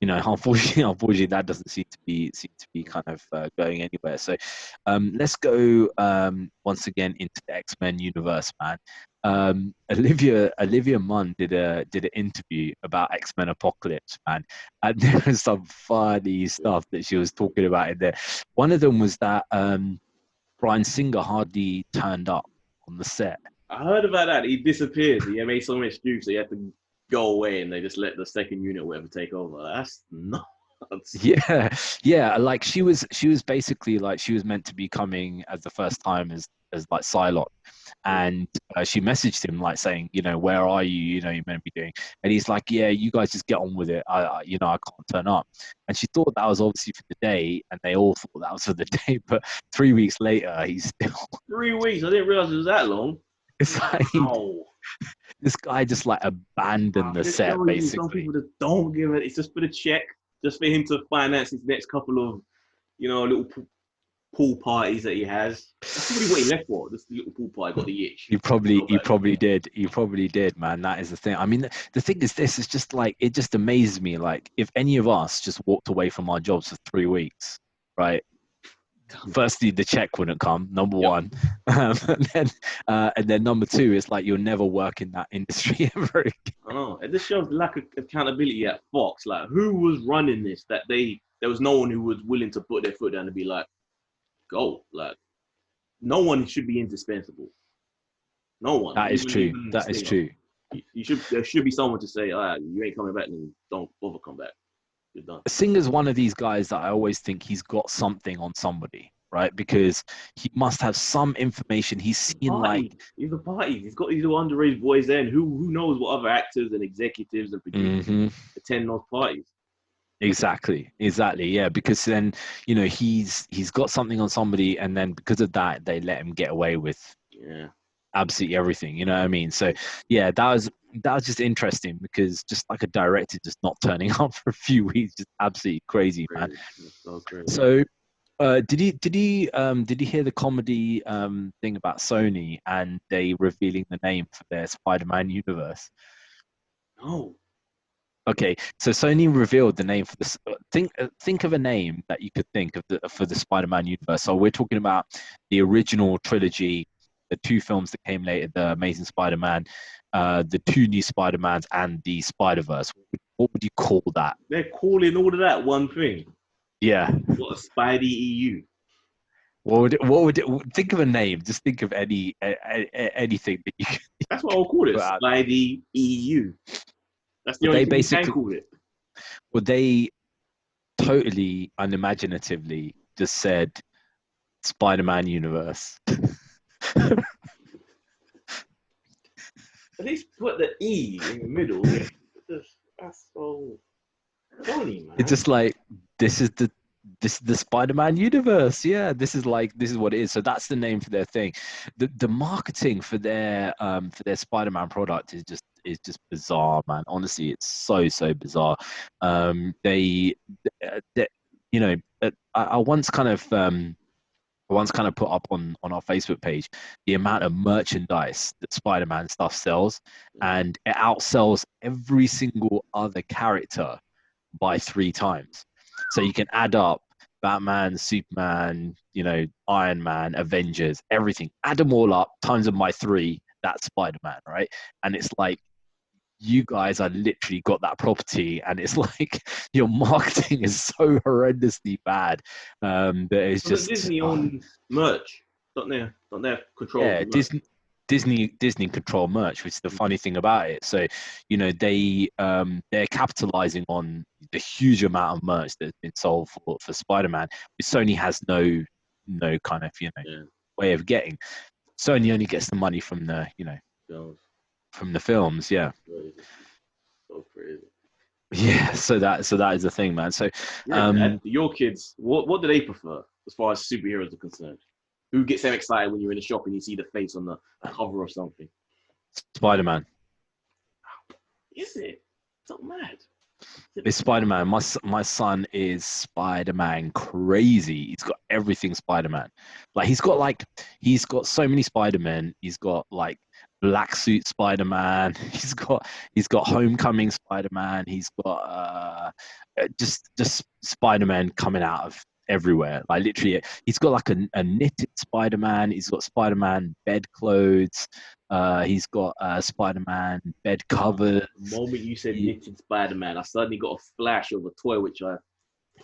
unfortunately, that doesn't seem to be kind of going anywhere. So, let's go once again into the X-Men universe, man. Olivia Munn did an interview about X-Men Apokolips, man, and there was some funny stuff that she was talking about in there. One of them was that Bryan Singer hardly turned up on the set. I heard about that. He disappeared. He made so much juice, so he had to go away, and they just let the second unit or whatever take over. That's nuts. Yeah. Like she was basically like she was meant to be coming as the first time as like Psylocke, and she messaged him like saying, where are you? You're meant to be doing, and he's like, yeah, you guys just get on with it. I can't turn up, and she thought that was obviously for the day, and they all thought that was for the day. But 3 weeks later, he's still 3 weeks. I didn't realize it was that long. It's like this guy just like abandoned the set basically. Some people that don't give it. It's just for the check, just for him to finance his next couple of, little pool parties that he has. That's probably what he left for. Just the little pool party, got the itch. He probably did, man. That is the thing. I mean, the thing is, this is just like it just amazes me. Like if any of us just walked away from our jobs for 3 weeks, right? Firstly, the check wouldn't come. Number one, and then number two, it's like you'll never work in that industry ever again. I know. It just shows the lack of accountability at Fox. Like, who was running this? That there was no one who was willing to put their foot down and be like, "Go!" Like, no one should be indispensable. No one. That is true. That is true. There should be someone to say, "All right, you ain't coming back, then don't bother come back." Singer's one of these guys that I always think he's got something on somebody, right? Because he must have some information. He's seen he's a party. He's got these underage boys there, and who knows what other actors and executives and producers attend those parties. Exactly. Yeah, because then he's got something on somebody, and then because of that, they let him get away with absolutely everything. You know what I mean? So yeah, that was just interesting because just like a director just not turning up for a few weeks, just absolutely crazy, man. So did he hear the comedy thing about Sony and they revealing the name for their Spider-Man universe? No. Okay, so Sony revealed the name for this. Think of a name that you could think of for the Spider-Man universe. So we're talking about the original trilogy, the 2 films that came later, the Amazing Spider-Man, the 2 new Spider-Mans, and the Spider-Verse. What would you call that? They're calling all of that one thing. Yeah. What a Spidey EU. What would it, think of a name? Just think of anything that you can. That's what I'll call it. Spidey EU. That's the only thing you can call it. Well, they totally unimaginatively just said Spider-Man universe. At least put the E in the middle. That's so funny, man. It's just like this is the Spider-Man universe. Yeah, this is what it is. So that's the name for their thing. The marketing for their Spider-Man product is just bizarre, man. Honestly, it's so bizarre. I once kind of put up on our Facebook page the amount of merchandise that Spider-Man stuff sells, and it outsells every single other character by 3 times. So you can add up Batman, Superman, Iron Man, Avengers, everything. Add them all up, times them by 3. That's Spider-Man, right? And it's like, you guys are literally got that property, and it's like your marketing is so horrendously bad that it's just Disney owns merch. Don't they control? Yeah, Disney control merch, which is the funny thing about it. So, you know, they're capitalizing on the huge amount of merch that's been sold for Spider-Man, but Sony has no kind of, you know, way of getting. Sony only gets the money from the, you know, from the films. Yeah. So crazy. Yeah, so that is the thing, man. So, your kids, what do they prefer as far as superheroes are concerned? Who gets them excited when you're in the shop and you see the face on the cover of something? Spider-Man. Is it? It's not mad. It's Spider-Man. My son is Spider-Man crazy. He's got everything Spider-Man. Like he's got so many Spider-Men. He's got like black suit Spider-Man. He's got Homecoming Spider-Man. He's got just Spider-Man coming out of everywhere. Like literally, he's got like a knitted Spider-Man. He's got Spider-Man bed clothes. He's got Spider-Man bed covers. The moment you said knitted Spider-Man, I suddenly got a flash of a toy which I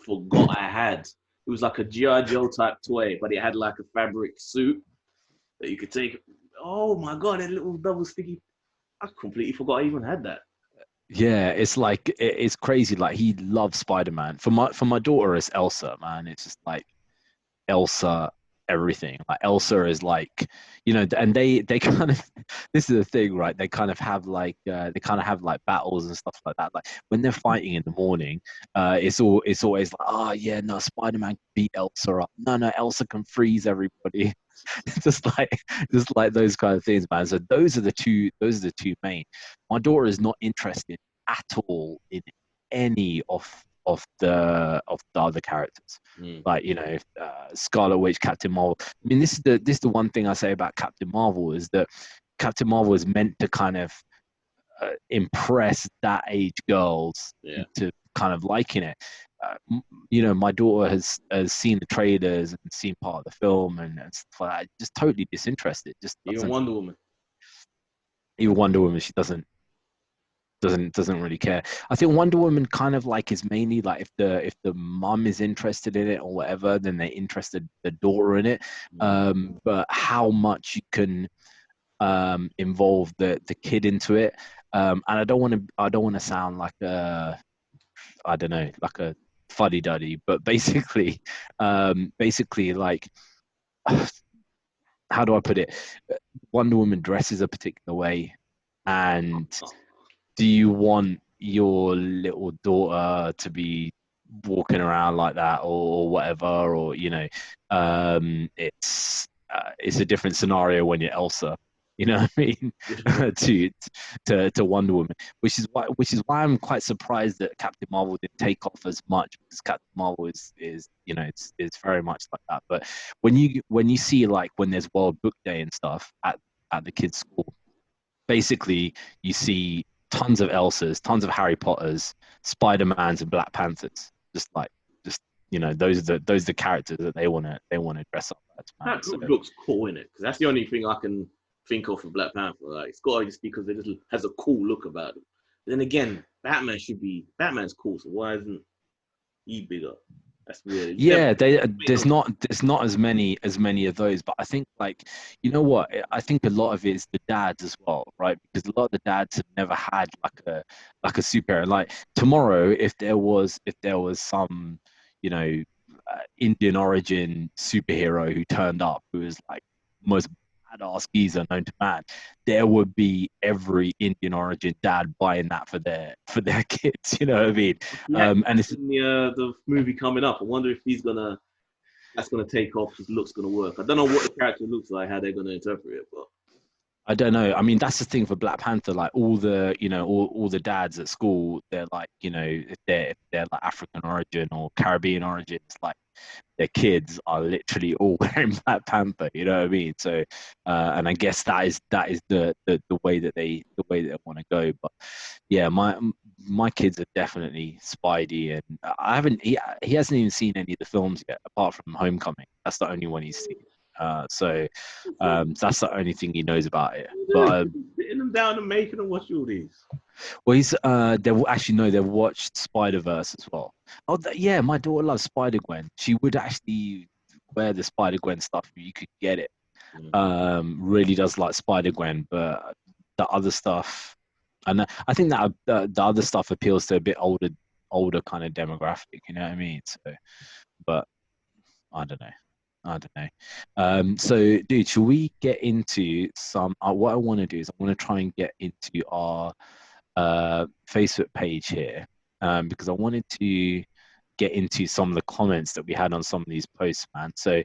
forgot I had. It was like a G.I. Joe type toy, but it had like a fabric suit that you could take. Oh my god, that little double sticky. I completely forgot I even had that. Yeah, it's like it's crazy. Like he loves Spider-Man. For my daughter, it's Elsa, man. It's just like Elsa everything. Like Elsa is like, you know, and they kind of this is the thing, right? They kind of have like battles and stuff like that. Like when they're fighting in the morning, it's always like, oh yeah, no, Spider-Man can beat Elsa up. No, Elsa can freeze everybody. just like those kind of things, man. So those are the two main. My daughter is not interested at all in any of the other characters. Like, you know, Scarlet Witch, Captain Marvel. I mean, this is the one thing I say about Captain Marvel is that Captain Marvel is meant to kind of impress that age girls into kind of liking it. You know, my daughter has seen the trailers and seen part of the film and stuff like that. Just totally disinterested. Just even Wonder Woman. She doesn't really care. I think Wonder Woman kind of like is mainly like if the mum is interested in it or whatever, then they interested the daughter in it. But how much you can involve the kid into it, and I don't want to sound like I don't know, like a fuddy duddy, but basically like how do I put it? Wonder Woman dresses a particular way, and do you want your little daughter to be walking around like that or whatever, or you know, it's a different scenario when you're Elsa, you know what I mean, to Wonder Woman, which is why I'm quite surprised that Captain Marvel didn't take off as much, because Captain Marvel is you know, it's very much like that. But when you see like when there's World Book Day and stuff at the kids' school, basically you see tons of Elsas, tons of Harry Potters, Spider-Mans, and Black Panthers. Just you know, those are the characters that they want to dress up as. That looks cool in it, because that's the only thing I can think of for Black Panther. Like, it's got to just because it has a cool look about it. But then again, Batman's cool, so why isn't he bigger? That's weird. Yeah, there's not as many of those, but I think, like, you know what? I think a lot of it is the dads as well, right? Because a lot of the dads have never had like a superhero. Like tomorrow, if there was some, you know, Indian origin superhero who turned up, who was like most badass geezer known to man, there would be every Indian origin dad buying that for their kids. You know what I mean? And it's in the movie coming up. I wonder if that's gonna take off. His look's gonna work. I don't know what the character looks like, how they're gonna interpret it, but I don't know. I mean, that's the thing for Black Panther. Like all the, you know, all the dads at school, they're like, you know, if they're like African origin or Caribbean origin, it's like their kids are literally all wearing Black Panther. You know what I mean? So, and I guess that is the way that they want to go. But yeah, my kids are definitely Spidey, and I haven't. He hasn't even seen any of the films yet, apart from Homecoming. That's the only one he's seen. So that's the only thing he knows about it. But sitting them down and making them watch all these. well, he's they've watched Spider-Verse as well. Oh, yeah, my daughter loves Spider-Gwen. She would actually wear the Spider-Gwen stuff if you could get it. Really does like Spider-Gwen, but the other stuff, and I think that the other stuff appeals to a bit older kind of demographic. You know what I mean? So, but I don't know. I don't know. So, dude, should we get into some? What I want to do is I want to try and get into our Facebook page here, because I wanted to get into some of the comments that we had on some of these posts, man. So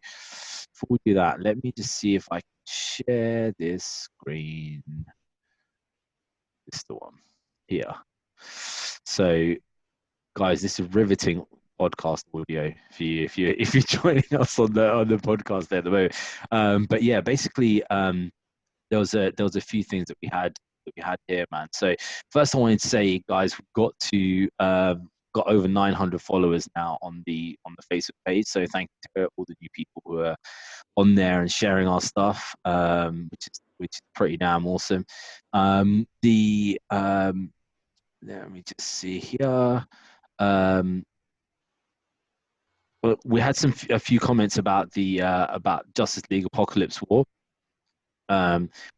before we do that, let me just see if I can share this screen. This is the one here. So, guys, this is riveting podcast audio for you if you're joining us on the podcast there at the moment. But yeah, basically, there was a few things that we had here, man. So first, I wanted to say, guys, we've got over 900 followers now on the Facebook page. So thank you to all the new people who are on there and sharing our stuff, which is pretty damn awesome. Let me just see here. We had a few comments about about Justice League Apokolips War,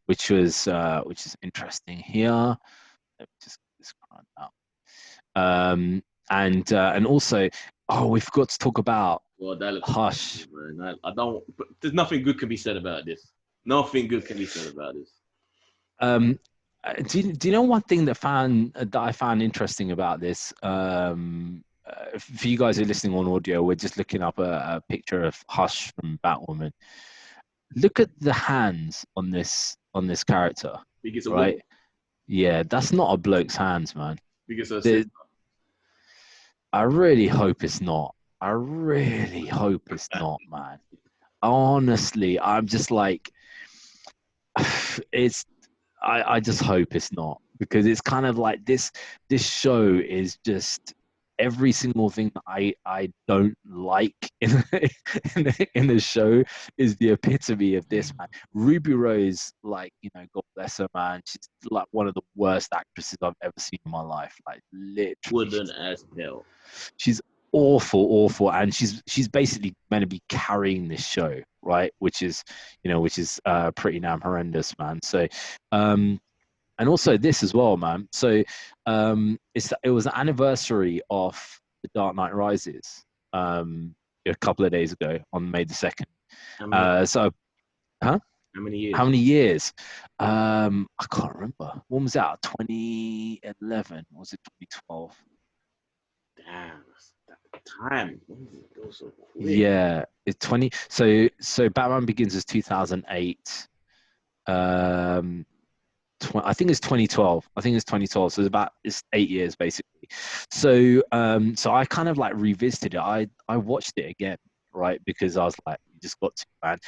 which is interesting here. Let me just get this out. And also, we forgot to talk about Hush. Good, man. I don't. There's nothing good can be said about this. Nothing good can be said about this. Do you know one thing that I found interesting about this? For you guys who are listening on audio, we're just looking up a picture of Hush from Batwoman. Look at the hands on this character, right? Woman. Yeah, that's not a bloke's hands, man. I really hope it's not. I really hope it's not, man. Honestly, I'm just like, I just hope it's not, because it's kind of like this show is just every single thing that I don't like in the show is the epitome of this, man. Ruby Rose, like, God bless her, man. She's like one of the worst actresses I've ever seen in my life. Like, literally. Wooden as hell. She's awful, and she's basically meant to be carrying this show, right? Which is pretty damn horrendous, man. So, and also this as well, man. So it was the anniversary of The Dark Knight Rises a couple of days ago on May the 2nd. How many years? I can't remember. When was that? 2011? Or was it 2012? Damn, that time. When did it go so quick? Yeah, it's 20. So Batman Begins is 2008. I think it's 2012. So it's 8 years basically. So I kind of like revisited it. I watched it again, right? Because I was like, you just got to, man.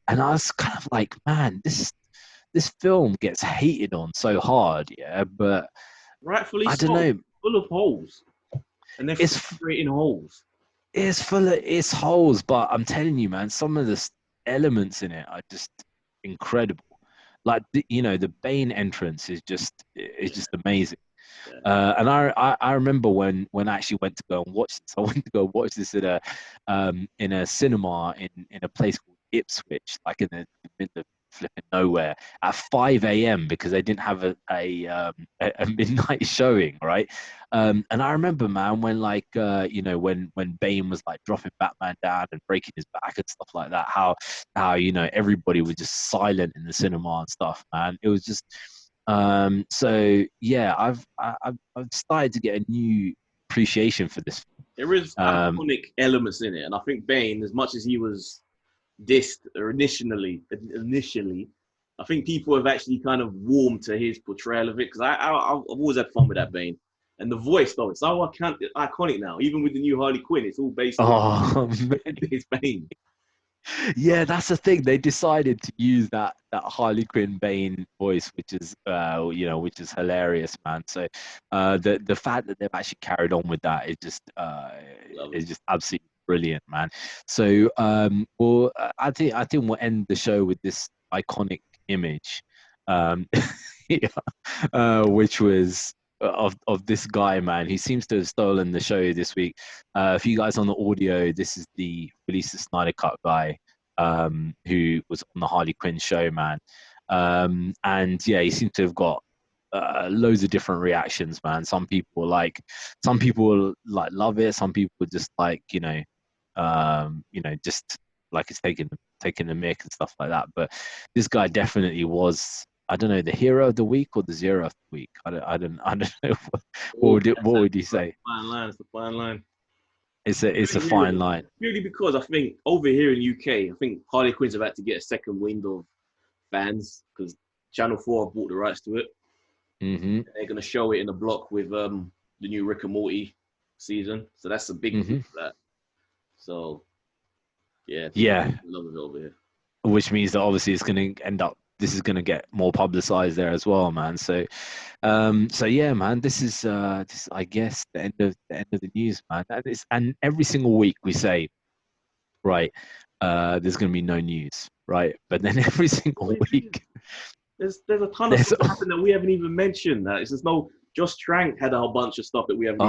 And I was kind of like, man, this film gets hated on so hard, yeah. But rightfully, I don't know, full of holes, and they're creating holes. It's holes, but I'm telling you, man, some of the elements in it are just incredible. Like the Bane entrance is just amazing. Yeah. And I remember when I actually went to go and watch this. I went to go watch this at in a cinema in a place called Ipswich, like in the middle of flipping nowhere, at 5 a.m. because they didn't have a midnight showing, right? And I remember, man, when when Bane was like dropping Batman down and breaking his back and stuff like that, how everybody was just silent in the cinema and stuff, man. It was just so yeah, I've started to get a new appreciation for this. There is iconic elements in it, and I think Bane, as much as he was dissed or initially, I think people have actually kind of warmed to his portrayal of it, because I've always had fun with that Bane. And the voice, though, it's so iconic now. Even with the new Harley Quinn, it's all based on his Bane. Yeah, that's the thing. They decided to use that Harley Quinn Bane voice, which is which is hilarious, man. So the fact that they've actually carried on with that is just absolutely brilliant, man. So I think we'll end the show with this iconic image, which was of this guy, man. He seems to have stolen the show this week. For you guys on the audio, this is the Release the Snyder Cut guy. who was on the Harley Quinn show, man. And yeah, he seemed to have got loads of different reactions, man. Some people like love it. Some people just like, just like it's taking the mick and stuff like that. But this guy definitely was, I don't know, the hero of the week or the zero of the week. I don't know. What would you say? Fine line. It's a fine line. It's a fine line. Purely because I think over here in UK, I think Harley Quinn's about to get a second wind of fans because Channel 4 bought the rights to it. Mm-hmm. They're going to show it in a block with the new Rick and Morty season. So that's a big thing for that. So, yeah. Love it over here. Which means that obviously it's going to end up, this is going to get more publicized there as well, man. So, yeah, man, this is I guess the end of the news, man. And every single week we say, right, there's going to be no news, right? But then every single week, there's a ton of stuff happening that we haven't even mentioned. There's no. Josh Trank had a whole bunch of stuff that we haven't.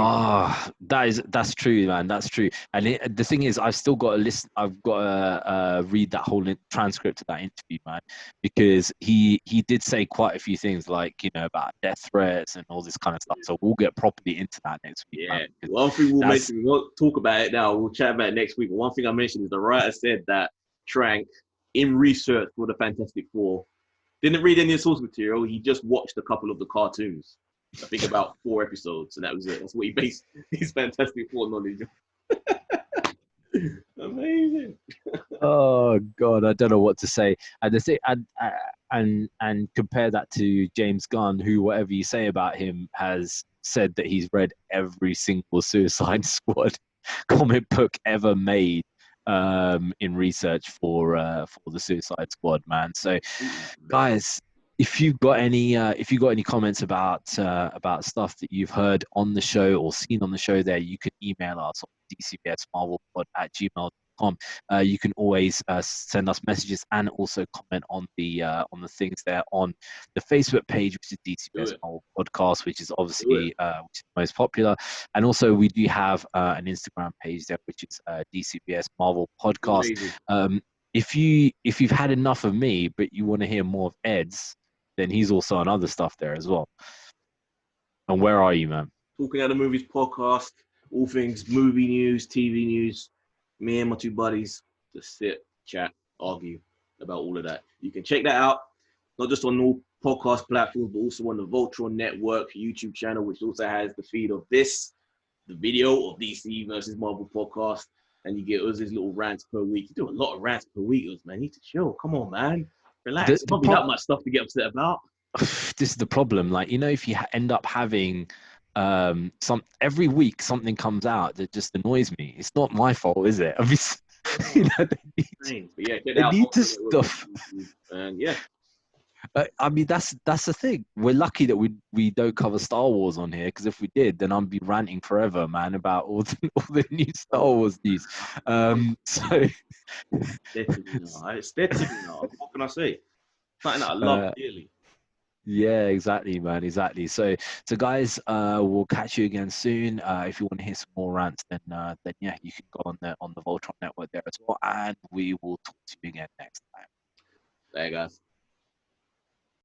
That's true, man. That's true. And the thing is, I've still got to listen. I've got to read that whole transcript of that interview, man, because he did say quite a few things, like about death threats and all this kind of stuff. So we'll get properly into that next week. Yeah. One thing we'll mention, we won't talk about it now. We'll chat about it next week. But one thing I mentioned is the writer said that Trank, in research for the Fantastic Four, didn't read any of the source material. He just watched a couple of the cartoons. I think about 4 episodes, and that was it. That's what he based his Fantastic Four knowledge on. Amazing. Oh God, I don't know what to say. And the thing, and compare that to James Gunn, who, whatever you say about him, has said that he's read every single Suicide Squad comic book ever made in research for the Suicide Squad, man. So, guys, if you've got any comments about stuff that you've heard on the show or seen on the show, there you can email us on dcbsmarvelpod@gmail.com. You can always send us messages and also comment on the things there on the Facebook page, which is DCBS Marvel Podcast, which is obviously which is the most popular. And also we do have an Instagram page there, which is DCBS Marvel Podcast. If you've had enough of me, but you want to hear more of Ed's, then he's also on other stuff there as well. And where are you, man? Talking Out of Movies podcast, all things movie news, TV news. Me and my two buddies just sit, chat, argue about all of that. You can check that out, not just on all podcast platforms, but also on the Voltron Network YouTube channel, which also has the feed of this, the video of DC versus Marvel podcast, and you get us these little rants per week. You do a lot of rants per week, man. You need to chill. Come on, man. Relax. Not be that much stuff to get upset about. This is the problem. Like, if you end up having every week something comes out that just annoys me. It's not my fault, is it? I mean, they need to stuff. And yeah. I mean, that's the thing. We're lucky that we don't cover Star Wars on here, because if we did, then I'd be ranting forever, man, about all the new Star Wars news. So it's their TV now. What can I say? Something that I love dearly. Yeah, exactly, man. Exactly. So guys, we'll catch you again soon. If you want to hear some more rants, then yeah, you can go on the Voltron Network there as well, and we will talk to you again next time. There, guys.